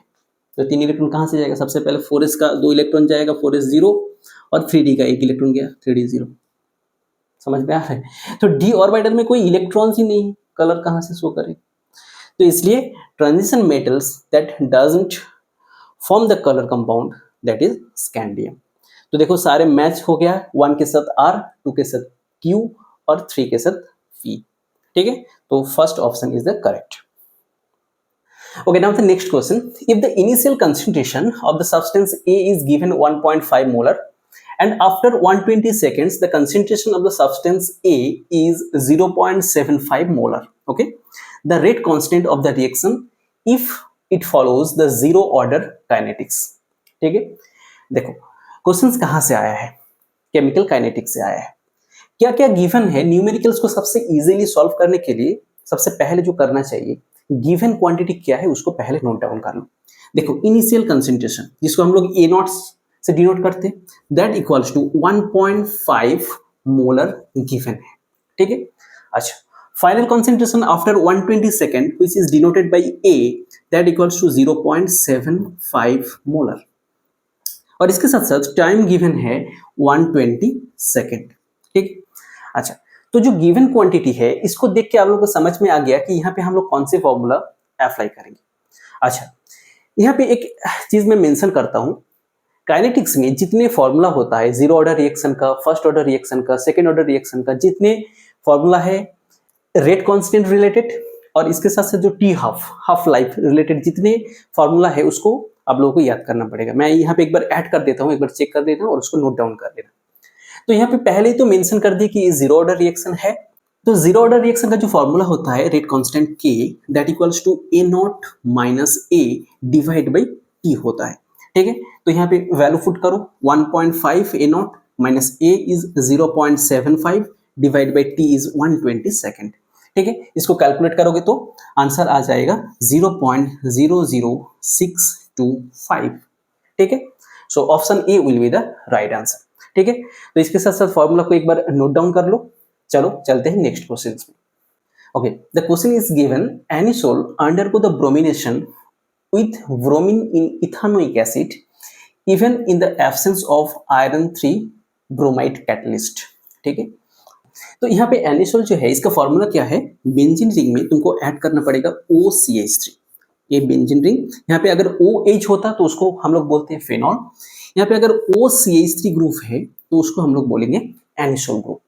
तो 3 इलेक्ट्रॉन कहाँ से जाएगा, सबसे पहले 4s का 2 इलेक्ट्रॉन जाएगा, 4s 0, और 3d का 1 इलेक्ट्रॉन गया, 3d 0। समझ में आ रहा है। तो डी ऑर्बिटल में कोई इलेक्ट्रॉन्स ही नहीं, कलर कहाँ से शो करे। तो इसलिए transition metals that doesn't form the colour compound that is scandium. तो देखो सारे मैच हो गया, 1 के साथ R, 2 के साथ Q और 3 के साथ V। ठीक है, तो first option is the correct. Okay, now the next question. If the initial concentration of the substance A is given 1.5 molar and after 120 seconds the concentration of the substance A is 0.75 molar, okay, the rate constant of the reaction if it follows the zero order kinetics. ठीक है, देखो questions कहाँ से आया है, chemical kinetics से आया है। क्या क्या गिवन है, न्यूमेरिकल्स को सबसे इजीली सॉल्व करने के लिए सबसे पहले जो करना चाहिए, गिवन क्वांटिटी क्या है उसको पहले नोट डाउन कर लो। देखो इनिशियल कंसंट्रेशन जिसको हम लोग A0 से डिनोट करते हैं, that equals to 1.5 molar given है। ठीक है, अच्छा final concentration after 120 second which is denoted by A, that equals to 0.75 molar, और इसके साथ साथ टाइम गिवन है 120 सेकेंड। ठीक, अच्छा तो जो गिवन क्वांटिटी है इसको देख के आप लोगों को समझ में आ गया कि यहाँ पे हम लोग कौन से फॉर्मूला अप्लाई करेंगे। अच्छा यहाँ पे एक चीज मैं मेंशन करता हूँ, काइनेटिक्स में जितने फॉर्मूला होता है, जीरो ऑर्डर रिएक्शन का, फर्स्ट ऑर्डर रिएक्शन का, सेकेंड ऑर्डर रिएक्शन का, जितने फॉर्मूला है रेट कांस्टेंट रिलेटेड और इसके साथ साथ जो टी हाफ लाइफ रिलेटेड जितने फॉर्मूला है उसको आप लोगों को याद करना पड़ेगा। मैं यहाँ पे एक बार ऐड कर देता हूँ, एक बार चेक कर देता हूँ और उसको नोट डाउन कर देना। तो यहाँ पे पहले ही तो मेंशन कर दिया कि जीरो ऑर्डर रिएक्शन है, तो जीरो ऑर्डर रिएक्शन का जो फॉर्मूला होता है rate constant K that equals to A0 minus A divide by T होता है। ठीक है, तो यहाँ पे वैल्यू पुट करो 1.5 A0 minus A is 0.75 divide by T is 120 second. ठीक है, इसको कैलकुलेट करोगे तो आंसर आ जाएगा 0.00625। ठीक है, so option A will be the right answer. ठीक है, तो इसके साथ साथ फॉर्मूला को एक बार नोट डाउन कर लो। चलो चलते हैं नेक्स्ट क्वेश्चन में। Okay, the question is given anisole undergo the bromination with bromine in ethanoic acid even in the absence of iron 3 bromide catalyst. ठीक है, तो यहाँ पे एनिसोल जो है इसका फॉर्मूला क्या है, बेंजीन रिंग में तुमको ऐड करना पड़ेगा OCH3। ये बेंजीन रिंग, यहाँ पे अगर OH होता तो उसको हम लोग बोलते हैं फेनॉल, यहाँ पे अगर OCH3 ग्रुप है तो उसको हम लोग बोलेंगे एनिसोल ग्रुप।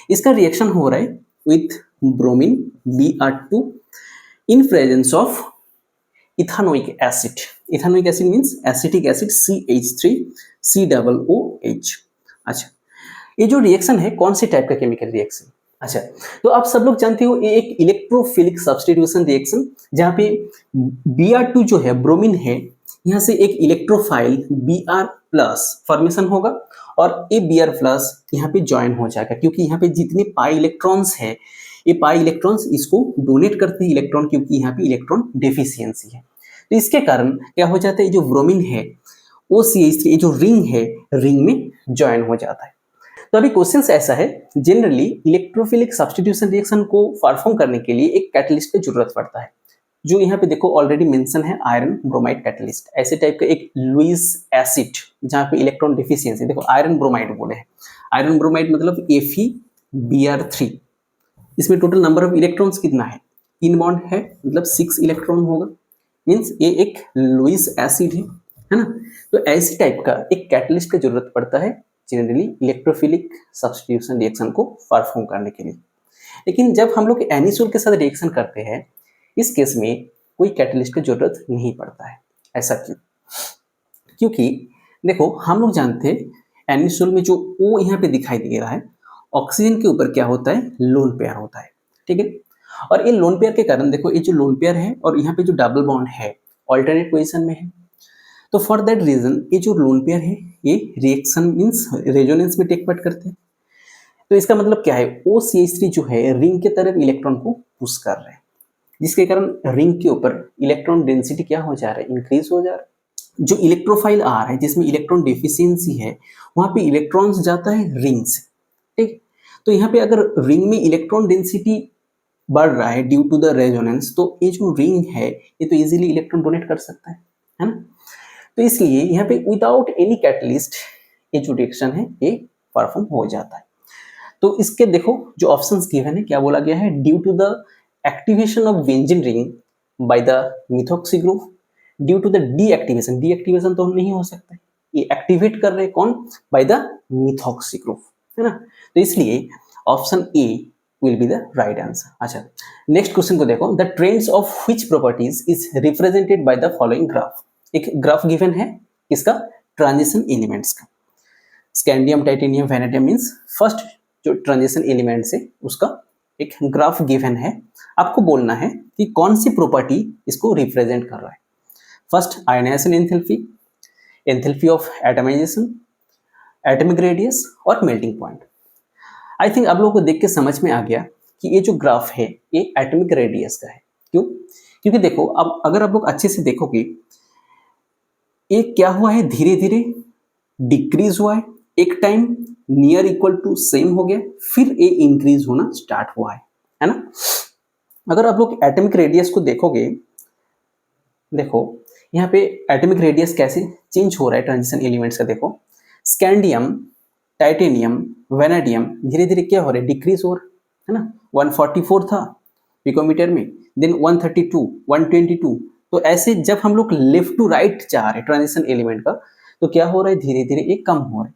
इसका रिएक्शन हो रहा है with bromine Br2 in presence of ethanoic acid. Ethanoic acid means acetic acid CH3COOH। अच्छा, ये जो रिएक्शन है कौन से टाइप का केमिकल रिएक्शन? अच्छा, तो आप सब लोग जानते हो ये एक इलेक्ट्रोफिलिक सब्स्टिट्यूशन रिएक्शन, जहाँ पे Br2 जो है ब्रोमीन है, यहाँ से एक इलेक्ट्रोफाइल Br प्लस फॉर्मेशन होगा और ये Br प्लस यहाँ पे ज्वाइन हो जाएगा, क्योंकि यहाँ पे जितने पाई इलेक्ट्रॉन्स है ये पाई इलेक्ट्रॉन्स इसको डोनेट करते हैं इलेक्ट्रॉन, क्योंकि यहाँ पे इलेक्ट्रॉन डेफिशिएंसी है। तो इसके कारण क्या हो जाता है, जो ब्रोमीन है OCH3 ये जो रिंग है रिंग में ज्वाइन हो जाता है। तो अभी क्वेश्चन ऐसा है, जनरली इलेक्ट्रोफिलिक सब्स्टिट्यूशन रिएक्शन को परफॉर्म करने के लिए एक कैटलिस्ट की जरूरत पड़ता है, जो यहाँ पे देखो ऑलरेडी मेंशन है आयरन ब्रोमाइड कैटलिस्ट। ऐसे टाइप का एक लुईस एसिड जहाँ पे इलेक्ट्रॉन डिफिशियंसी, देखो आयरन ब्रोमाइड बोले हैं, आयरन ब्रोमाइड मतलब FeBr3। इसमें टोटल नंबर ऑफ इलेक्ट्रॉन्स कितना है, 3 बॉन्ड है, मतलब 6 इलेक्ट्रॉन होगा, मीन्स ये एक लुईस एसिड है। है ना। तो ऐसी टाइप का एक कैटलिस्ट की जरूरत पड़ता है जनरली इलेक्ट्रोफिलिक सब्स्टिट्यूशन रिएक्शन को परफॉर्म करने के लिए। लेकिन जब हम लोग एनिसोल के साथ रिएक्शन करते हैं, इस केस में कोई कैटलिस्ट की जरूरत नहीं पड़ता है। ऐसा क्यों? क्योंकि देखो हम लोग जानते हैं एनिसोल में जो O यहाँ पे दिखाई दे रहा है, ऑक्सीजन के ऊपर क्या होता है, लोन पेयर होता है, ठीक है। और ये लोन पेयर के कारण देखो ये जो लोन पेयर है और यहाँ पे जो डबल बॉन्ड है ऑल्टरनेट पोजीशन में है। तो फॉर दैट रीजन ये जो लोन पेयर है ये रिएक्शन मीन्स रेजोनेंस में टेक पार्ट करते हैं। तो इसका मतलब क्या है, OCH3 जो है रिंग के तरफ इलेक्ट्रॉन को पुश कर रहे हैं, जिसके कारण रिंग के ऊपर इलेक्ट्रॉन डेंसिटी क्या हो जा रहा है, इंक्रीज हो जा रहा है। जो इलेक्ट्रोफाइल आर है जिसमें इलेक्ट्रॉन डेफिशिएंसी है, वहां पे इलेक्ट्रॉन्स जाता है रिंग से, ठीक। तो यहाँ पे अगर रिंग में इलेक्ट्रॉन डेंसिटी बढ़ रहा है ड्यू टू द रेजोनेंस, तो ये जो रिंग है ये तो इजीली इलेक्ट्रॉन डोनेट कर सकता है ना। तो इसलिए यहाँ पे विदाउट एनी कैटलिस्ट ये जो रिएक्शन है ये परफॉर्म हो जाता है। तो इसके देखो जो ऑप्शंस गिवन है क्या बोला गया है, due to the activation of benzene ring by the methoxy group, due to the deactivation, deactivation तो नहीं हो सकता है, ये एक्टिवेट कर रहे हैं कौन, बाय द मिथॉक्सी ग्रुप, है ना। तो इसलिए option A will be the right answer. अच्छा नेक्स्ट क्वेश्चन को देखो, the trends of which properties is represented by the following graph. एक ग्राफ गिवन है किसका, ट्रांजिशन एलिमेंट्स का। Scandium titanium vanadium means first जो ट्रांजिशन एलिमेंट्स है उसका एक ग्राफ गिवन है। आपको बोलना है कि कौन सी प्रॉपर्टी इसको रिप्रेजेंट कर रहा है। First ionisation enthalpy, enthalpy of atomisation, atomic radius और मेल्टिंग पॉइंट। आई थिंक आप लोगों को देख के समझ में आ गया कि ये जो ग्राफ है ये एटॉमिक रेडियस का है। क्यों? क्योंकि देखो अब अगर आप लोग अच्छे से देखोगे ये क्या हुआ है, धीरे धीरे डिक्रीज हुआ है, एक time near equal to same हो गया, फिर ये इंक्रीज होना स्टार्ट हुआ है ना। अगर आप लोग एटॉमिक रेडियस को देखोगे, देखो यहाँ पे एटॉमिक रेडियस कैसे चेंज हो रहा है ट्रांजिशन एलिमेंट्स का। देखो स्कैंडियम, टाइटेनियम, वैनेडियम धीरे धीरे क्या हो रहा है, डिक्रीज हो रहा है ना। 144 था पिकोमीटर में, देन 132, 122। तो ऐसे जब हम लोग लेफ्ट टू राइट जा रहे हैं ट्रांजिशन एलिमेंट का, तो क्या हो रहा है, धीरे धीरे एक कम हो रहा है।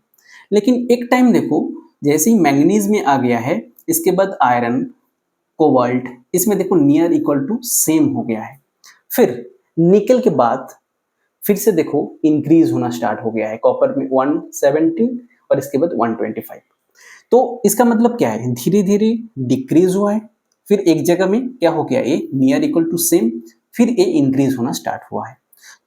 लेकिन एक टाइम देखो जैसे ही मैंगनीज में आ गया है, इसके बाद आयरन, कोबाल्ट, इसमें देखो नियर इक्वल टू सेम हो गया है। फिर निकल के बाद फिर से देखो इंक्रीज होना स्टार्ट हो गया है, कॉपर में 117 और इसके बाद 125। तो इसका मतलब क्या है, धीरे धीरे डिक्रीज हुआ है, फिर एक जगह में क्या हो गया, ये नियर इक्वल टू सेम, फिर ये इंक्रीज होना स्टार्ट हुआ है।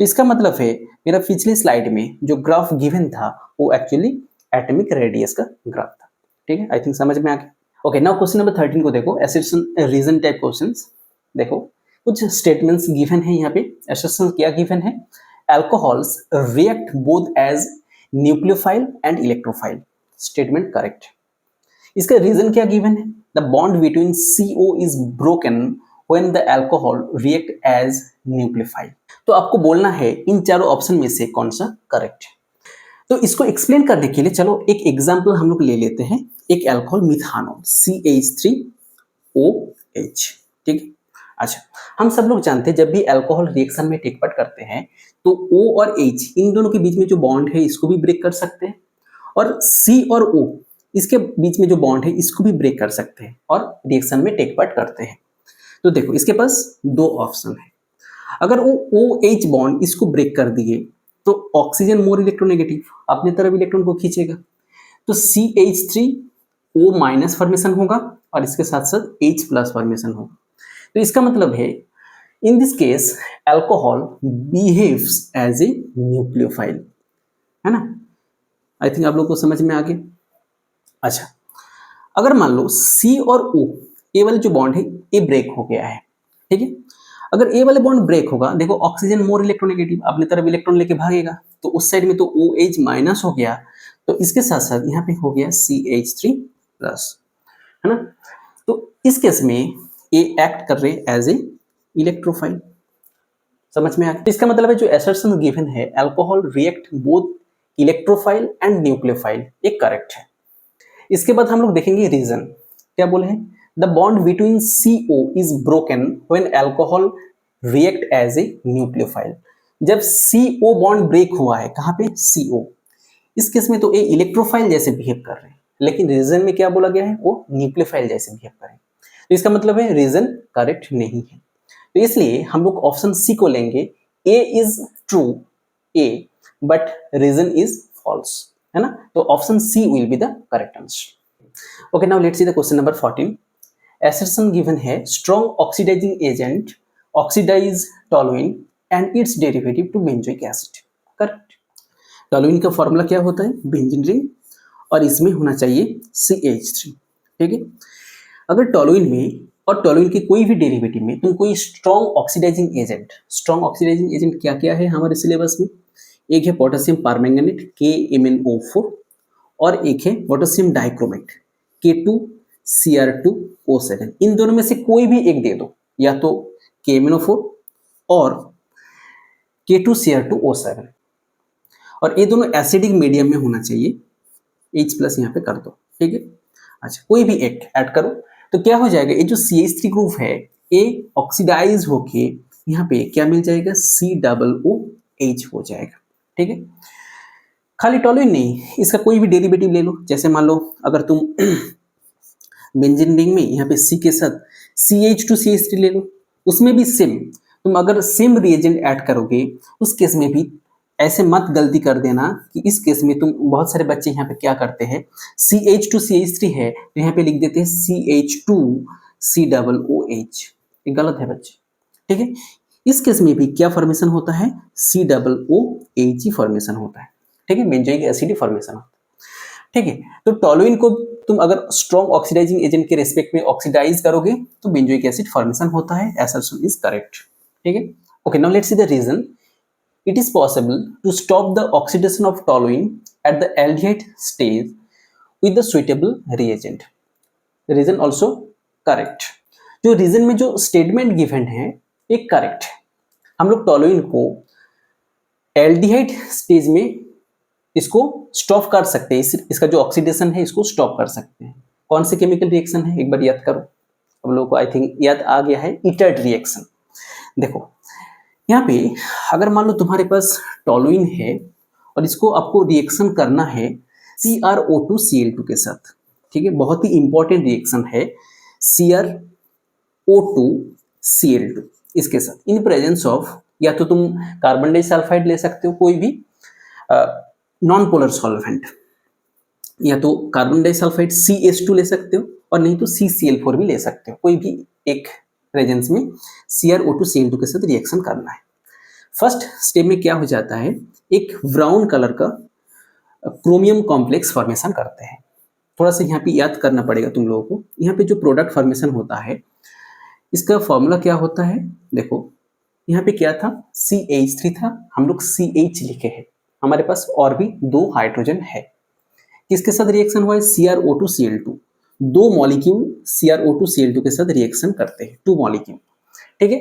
तो इसका मतलब है मेरा पिछली स्लाइड में जो ग्राफ गिवन था वो एक्चुअली एटॉमिक रेडियस का ग्राफ था। ठीक है, आई थिंक समझ में आ गया। ओके, नाउ क्वेश्चन नंबर 13 को देखो, एसर्शन रीजन टाइप क्वेश्चंस। देखो कुछ स्टेटमेंट्स गिवन है यहाँ पे। एसर्शन क्या गिवन है, alcohols react both as nucleophile and electrophile. Statement correct. इसका रीजन क्या गिवन है, the bond between CO is broken when the alcohol react as nucleophile. तो आपको बोलना है इन चारों ऑप्शन में से कौन सा करेक्ट है। तो इसको एक्सप्लेन करने के लिए चलो एक एग्जांपल हम लोग ले लेते हैं। एक अल्कोहल मिथानॉल CH3OH, ठीक है। अच्छा, हम सब लोग जानते हैं जब भी अल्कोहल रिएक्शन में टेक पार्ट करते हैं तो O और H इन दोनों के बीच में जो बॉन्ड है इसको भी ब्रेक कर सकते हैं, और C और O इसके बीच में जो बॉन्ड है इसको भी ब्रेक कर सकते हैं और रिएक्शन में टेक पार्ट करते हैं। तो देखो इसके पास दो ऑप्शन है। अगर वो OH बॉन्ड इसको ब्रेक कर दिए तो ऑक्सीजन मोर इलेक्ट्रोनेगेटिव अपने तरफ इलेक्ट्रॉन को खींचेगा, तो CH3O- फॉर्मेशन होगा और इसके साथ साथ H+ फॉर्मेशन होगा। तो इसका मतलब है in this case alcohol behaves as a nucleophile, है ना। आई थिंक आप लोग को समझ में आ गया। अच्छा, अगर मान लो C और O ये वाले जो बॉन्ड है ये ब्रेक हो गया है, ठीक है। अगर ए वाले बॉन्ड ब्रेक होगा, देखो ऑक्सीजन मोर इलेक्ट्रोनेगेटिव अपनी तरफ इलेक्ट्रॉन लेके भागेगा, तो उस साइड में तो OH- हो गया, तो इसके साथ साथ यहाँ पे हो गया CH3+, है ना। तो इस केस में ये एक्ट कर रहे एज ए इलेक्ट्रोफाइल। समझ में आ गया। इसका मतलब है जो असर्शन गिवन है alcohol react both electrophile and nucleophile, ये करेक्ट है। इसके बाद हम लोग देखेंगे रीजन। क्या बोले हैं, the bond between CO is broken when alcohol react as a nucleophile. जब CO बॉन्ड ब्रेक हुआ है, कहाँ पे, CO, इस केस में तो ये इलेक्ट्रोफाइल जैसे बिहेव कर रहे हैं, लेकिन रीजन में क्या बोला गया है, वो न्यूक्लियोफाइल जैसे बिहेव करें। तो इसका मतलब है रीजन करेक्ट नहीं है। तो इसलिए हम लोग ऑप्शन सी को लेंगे, A is true, A, but reason is false, है ना। तो option C will be the correct answer. Okay, now let's see the question number 14। Assertion given है, strong oxidizing agent oxidize toluene and its derivative to benzoic acid, correct. Toluene का formula क्या होता है, benzene ring, और इसमें होना चाहिए CH3, ठीक है। अगर टोलुइन में और टोलुइन के कोई भी डेरिवेटिव में तुम कोई स्ट्रॉन्ग ऑक्सीडाइजिंग एजेंट क्या क्या है हमारे सिलेबस में, एक है पोटेशियम परमैंगनेट KMnO4, और एक है पोटेशियम डाइक्रोमेट K2Cr2O7। इन दोनों में से कोई भी एक दे दो, या तो KMnO4 और K2Cr2O7, और ये दोनों एसिडिक मीडियम में होना चाहिए, H+ यहाँ पे कर दो, ठीक है। अच्छा, कोई भी एक ऐड करो तो क्या हो जाएगा, ये जो CH3 ग्रुप है ये ऑक्सीडाइज होके यहाँ पे क्या मिल जाएगा, COOH हो जाएगा, ठीक है। खाली टोलुइन नहीं, इसका कोई भी डेरिवेटिव ले लो, जैसे मान लो अगर तुम बेंजीन रिंग में यहाँ पे C के साथ CH2CH3 ले लो, उसमें भी सेम, तुम अगर सेम रिएजेंट ऐड करोगे उस केस में भी ऐसे मत गलती कर देना कि इस केस में तुम, बहुत सारे बच्चे यहाँ पे क्या करते हैं, CH2CH3 है तो यहाँ पे लिख देते हैं CH2COOH, ये गलत है बच्चे, ठीक है। इस केस में भी क्या फॉर्मेशन होता है, COOH फॉर्मेशन होता है, ठीक है, बेंजोइक एसिड फॉर्मेशन होता है, ठीक है। तो टोलुइन को तुम अगर स्ट्रॉन्ग ऑक्सीडाइजिंग एजेंट के रेस्पेक्ट में ऑक्सीडाइज करोगे तो बेंजोइक एसिड फॉर्मेशन होता है, असर्शन इज करेक्ट, ठीक है। Okay, now let's see the reason. It is possible to stop the oxidation of toluene at the aldehyde stage with the suitable reagent. The reason also correct. जो reason में जो statement given है एक correct है। हम लोग toluene को aldehyde stage में इसको स्टॉप कर सकते हैं, इसका जो ऑक्सीडेशन है इसको स्टॉप कर सकते हैं। कौन से केमिकल रिएक्शन है, एक बार याद करो, हम लोग को आई थिंक याद आ गया है, इटर्ड रिएक्शन। देखो यहाँ पे अगर मान लो तुम्हारे पास टोलुइन है और इसको आपको रिएक्शन करना है CrO2Cl2 के साथ, ठीक है, बहुत ही इंपॉर्टेंट रिएक्शन है CrO2Cl2 इसके साथ, इन प्रेजेंस ऑफ, या तो तुम कार्बन डाइसल्फाइड ले सकते हो, कोई भी नॉन पोलर सॉल्वेंट, या तो कार्बन डाइसल्फाइड CH2 ले सकते हो, और नहीं तो CCl4 भी ले सकते हो, कोई भी एक प्रेजेंस में CrO2Cl2 के साथ रिएक्शन करना है। फर्स्ट स्टेप में क्या हो जाता है, एक ब्राउन कलर का क्रोमियम कॉम्प्लेक्स फॉर्मेशन करते हैं। थोड़ा सा यहाँ पे याद करना पड़ेगा तुम लोगों को, यहाँ पे जो प्रोडक्ट फॉर्मेशन होता है इसका फॉर्मूला क्या होता है, देखो यहाँ पे क्या था, CH3 था, हम लोग CH लिखे हैं, हमारे पास और भी 2 हाइड्रोजन है, किसके साथ रिएक्शन हुआ है, CrO2Cl2, 2 मॉलिक्यूल CrO2Cl2 के साथ रिएक्शन करते हैं, 2 मॉलिक्यूल, ठीक है।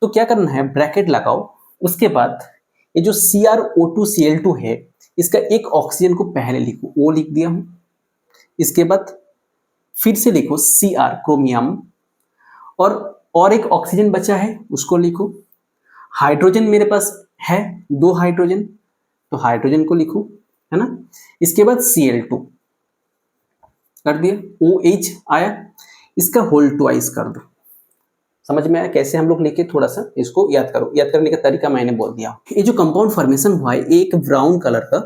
तो क्या करना है, ब्रैकेट लगाओ, उसके बाद ये जो CrO2Cl2 है इसका एक ऑक्सीजन को पहले लिखो, O लिख दिया हूं, इसके बाद फिर से लिखो Cr क्रोमियम, और एक ऑक्सीजन बचा है उसको लिखो, हाइड्रोजन मेरे पास है 2 हाइड्रोजन, तो हाइड्रोजन को लिखो, है ना। इसके बाद Cl2 कर दिया, OH आया, इसका होल ट्वाइस कर दो। समझ में आया कैसे हम लोग लिखे, थोड़ा सा इसको याद करो, याद करने का तरीका मैंने बोल दिया। ये जो कंपाउंड फॉर्मेशन हुआ है एक ब्राउन कलर का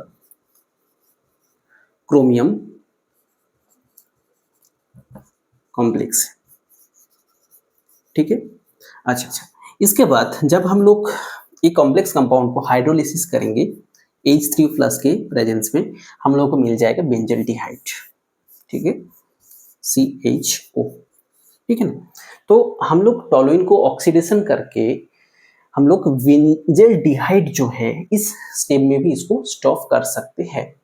क्रोमियम कॉम्प्लेक्स, ठीक है। अच्छा, इसके बाद जब हम लोग ये कॉम्प्लेक्स कंपाउंड को हाइड्रोलिसिस करेंगे H3+ के प्रेजेंस में, हम लोग को मिल जाएगा बेंजल्डिहाइड, ठीक है, CHO, ठीक है ना। तो हम लोग टोलुइन को ऑक्सीडेशन करके हम लोग बेंजल्डिहाइड जो है इस स्टेप में भी इसको स्टॉप कर सकते हैं।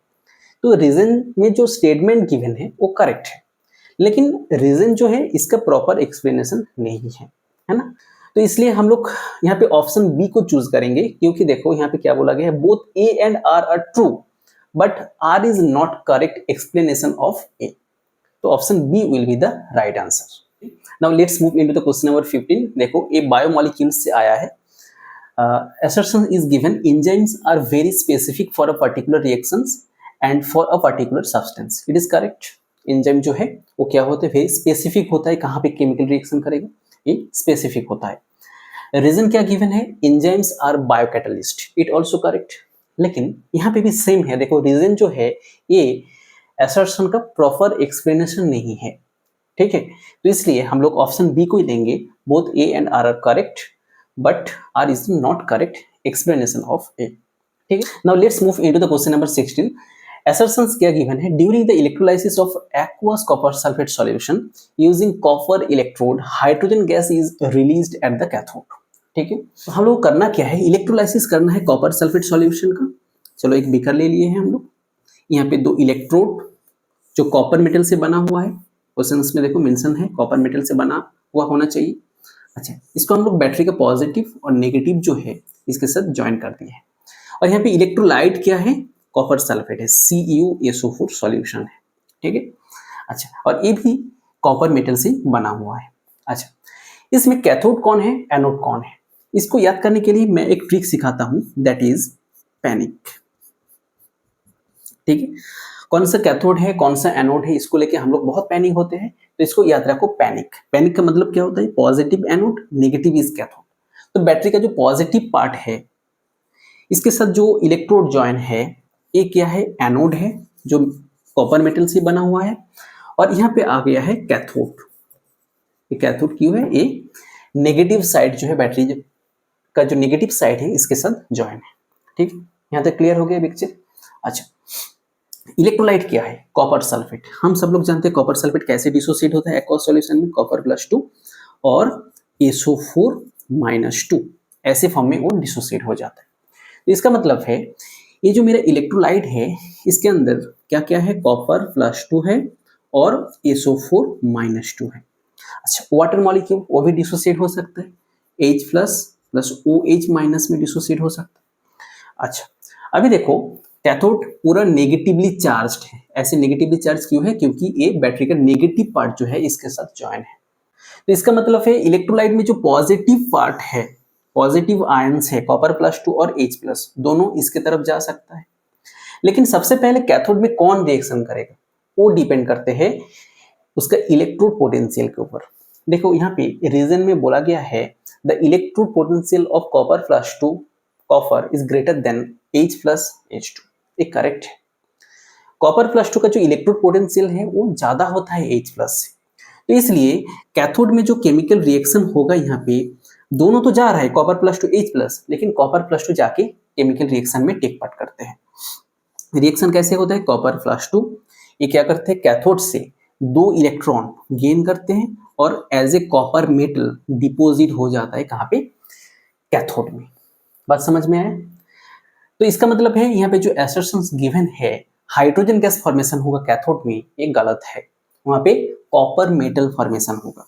तो रीजन में जो स्टेटमेंट गिवन है वो करेक्ट है, लेकिन रीजन जो है इसका प्रॉपर एक्सप्लेनेशन नहीं है ना। तो इसलिए हम लोग यहाँ पे ऑप्शन बी को चूज करेंगे, क्योंकि देखो यहाँ पे क्या बोला गया है, both A and R are true but R is not correct explanation of A. तो option B will be the right answer. Now let's move into the question number 15। देखो ये बायोमोलिक्यूल्स से आया है, assertion is given enzymes are very specific for a particular reactions and for a particular substance. It is correct. Enzyme जो है वो क्या होते हैं, वेरी स्पेसिफिक होता है, कहाँ पे केमिकल रिएक्शन करेगा, ये स्पेसिफिक होता है। रीजन क्या गिवन है, enzymes are biocatalyst, it also correct. लेकिन यहाँ पे भी सेम है, देखो रीजन जो है ये असर्शन का प्रॉपर एक्सप्लेनेशन नहीं है, ठीक है, तो इसलिए हम लोग ऑप्शन बी को ही लेंगे। Both A and R correct but R is not correct explanation of A, ठीक है। Now let's move into the question number 16। Assertions क्या given है, during the electrolysis of aqueous copper sulfate solution using copper electrode hydrogen gas is released at the cathode, ठीक है। तो हम लोग करना क्या है, इलेक्ट्रोलाइसिस करना है कॉपर सल्फेट सॉल्यूशन का। चलो एक बीकर ले लिए हैं हम लोग, यहाँ पे दो इलेक्ट्रोड जो कॉपर मेटल से बना हुआ है, क्वेश्चन में देखो मेंशन है कॉपर मेटल से बना हुआ होना चाहिए। अच्छा, इसको हम लोग बैटरी का पॉजिटिव और नेगेटिव जो है इसके साथ ज्वाइन कर दिए हैं, और यहाँ पे इलेक्ट्रोलाइट क्या है, कॉपर सल्फेट है, CuSO4 सॉल्यूशन है, ठीक है। अच्छा, और ये भी कॉपर मेटल से बना हुआ है। अच्छा, इसमें कैथोड कौन है, एनोड कौन है, इसको याद करने के लिए मैं एक ट्रिक सिखाता हूं, दैट इज पैनिक, ठीक है। कौन सा कैथोड है कौन सा एनोड है, इसको लेके हम लोग बहुत पैनिक होते हैं, तो इसको याद रखो पैनिक। पैनिक का मतलब क्या होता है, positive anode negative is cathode. तो बैटरी का जो पॉजिटिव पार्ट है इसके साथ जो इलेक्ट्रोड ज्वाइन है ये क्या है, एनोड है जो कॉपर मेटल से बना हुआ है, और यहाँ पे आ गया है कैथोड। ये कैथोड क्यों है, ये नेगेटिव साइड जो है बैटरी का जो नेगेटिव साइड है इसके साथ ज्वाइन है, ठीक है। यहाँ तक क्लियर हो गया पिक्चर। अच्छा, इलेक्ट्रोलाइट क्या है, कॉपर सल्फेट। हम सब लोग जानते हैं कॉपर सल्फेट कैसे डिसोसिएट होता है एक्वस सॉल्यूशन में, कॉपर +2 और SO4-2 ऐसे फॉर्म में वो डिसोसिएट हो जाता है। तो इसका मतलब है ये जो मेरा इलेक्ट्रोलाइट है इसके अंदर क्या क्या है, कॉपर +2 है और SO4-2 है। अच्छा, वाटर मॉलिक्यूल वो भी डिसोसिएट हो सकता है, H+ + OH- में डिसोसिएट हो सकता है। अच्छा, अभी देखो कैथोड पूरा नेगेटिवली चार्ज्ड है। ऐसे नेगेटिवली चार्ज क्यों है, क्योंकि ये बैटरी का नेगेटिव पार्ट जो है इसके साथ ज्वाइन है। तो इसका मतलब है इलेक्ट्रोलाइट में जो पॉजिटिव पार्ट है, पॉजिटिव आयंस है कॉपर +2 और H+ दोनों इसके तरफ जा सकता है। लेकिन सबसे पहले कैथोड में कौन रिएक्शन करेगा वो डिपेंड करते हैं उसका इलेक्ट्रोड पोटेंशियल के ऊपर। देखो यहाँ पे रीजन में बोला गया है the electrode potential of copper +2 copper is greater than H+H2, ये करेक्ट है। कॉपर +2 का जो इलेक्ट्रोड पोटेंशियल है वो ज्यादा होता है H+ से, तो इसलिए कैथोड में जो केमिकल रिएक्शन होगा यहाँ पे दोनों तो जा रहा है कॉपर +2 H+, लेकिन कॉपर +2 जाके केमिकल रिएक्शन में टेक पार्ट करते हैं। रिएक्शन कैसे होता है, कॉपर +2 ये क्या करते हैं, कैथोड से 2 इलेक्ट्रॉन गेन करते हैं और as a copper metal deposit हो जाता है कहाँ पे, कैथोड में। बात समझ में आया। तो इसका मतलब है यहाँ पे जो एसर्शंस गिवन है हाइड्रोजन गैस फॉर्मेशन होगा कैथोड में, ये गलत है, वहां पे कॉपर मेटल फॉर्मेशन होगा।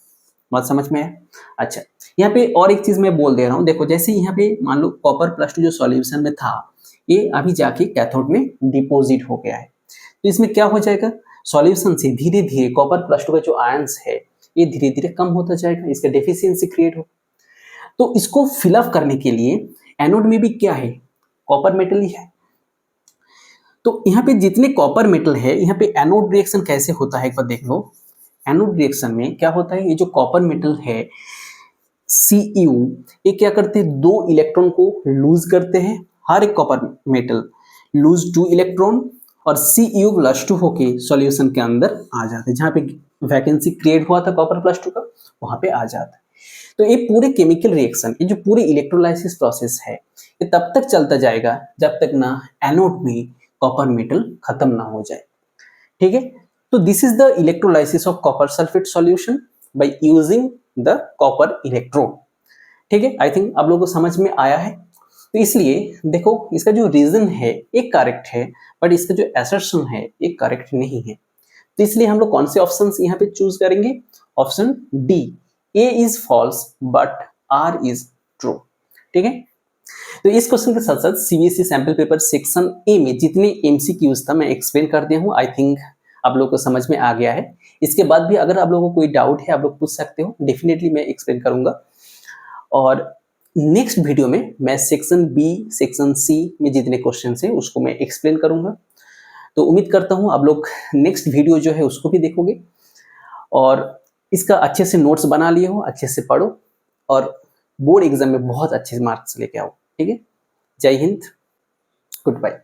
बात समझ में है। अच्छा, यहाँ पे और एक चीज मैं बोल दे रहा हूँ, देखो जैसे यहाँ पे मान लो कॉपर +2 जो सॉल्यूशन में था ये अभी जाके कैथोड में डिपोजिट हो गया है, तो इसमें क्या हो जाएगा, सॉल्यूशन से धीरे धीरे कॉपर +2 का जो आयंस है ये धीरे धीरे कम होता जाएगा, इसका डेफिशिएंसी क्रिएट हो। तो इसको फिलअप करने के लिए एनोड में भी क्या है, कॉपर मेटल ही है। तो यहाँ पे जितने कॉपर मेटल है यहाँ पे एनोड रिएक्शन कैसे होता है एक बार देख लो। एनोड रिएक्शन में क्या होता है, ये जो कॉपर मेटल है Cu ये क्या करते हैं, 2 इलेक्ट्रॉन को लूज करते हैं, हर एक कॉपर मेटल लूज 2 इलेक्ट्रॉन और Cu+2 होके सॉल्यूशन के अंदर आ जाते हैं, जहाँ पे वैकेंसी क्रिएट हुआ था कॉपर +2 का वहां पे आ जाता है। तो ये पूरे केमिकल रिएक्शन, ये जो पूरे इलेक्ट्रोलाइसिस प्रोसेस है ये तब तक चलता जाएगा जब तक ना एनोड में कॉपर मेटल खत्म ना हो जाए, ठीक है। तो this is the electrolysis of copper sulphate solution by using the copper electrode, ठीक है। आई थिंक आप लोगों को समझ में आया है। तो इसलिए देखो इसका जो रीजन है एक करेक्ट है बट इसका जो असर्शन है एक करेक्ट नहीं है, तो इसलिए हम लोग कौन से ऑप्शंस यहाँ पे चूज करेंगे, option D, A is false but R is true, ठीक है। तो इस क्वेश्चन के साथ साथ CBSE sample paper section A में जितने एमसीक्यूज था मैं एक्सप्लेन कर दिया हूँ, आई थिंक आप लोगों को समझ में आ गया है। इसके बाद भी अगर आप लोगों को कोई डाउट है आप लोग पूछ सकते हो, डेफिनेटली मैं एक्सप्लेन करूंगा। और नेक्स्ट वीडियो में मैं सेक्शन बी, सेक्शन सी में जितने क्वेश्चन हैं उसको मैं एक्सप्लेन करूंगा। तो उम्मीद करता हूं आप लोग नेक्स्ट वीडियो जो है उसको भी देखोगे और इसका अच्छे से नोट्स बना लिए हो, अच्छे से पढ़ो और बोर्ड एग्जाम में बहुत अच्छे मार्क्स लेके आओ। ठीक है, जय हिंद, गुड बाय।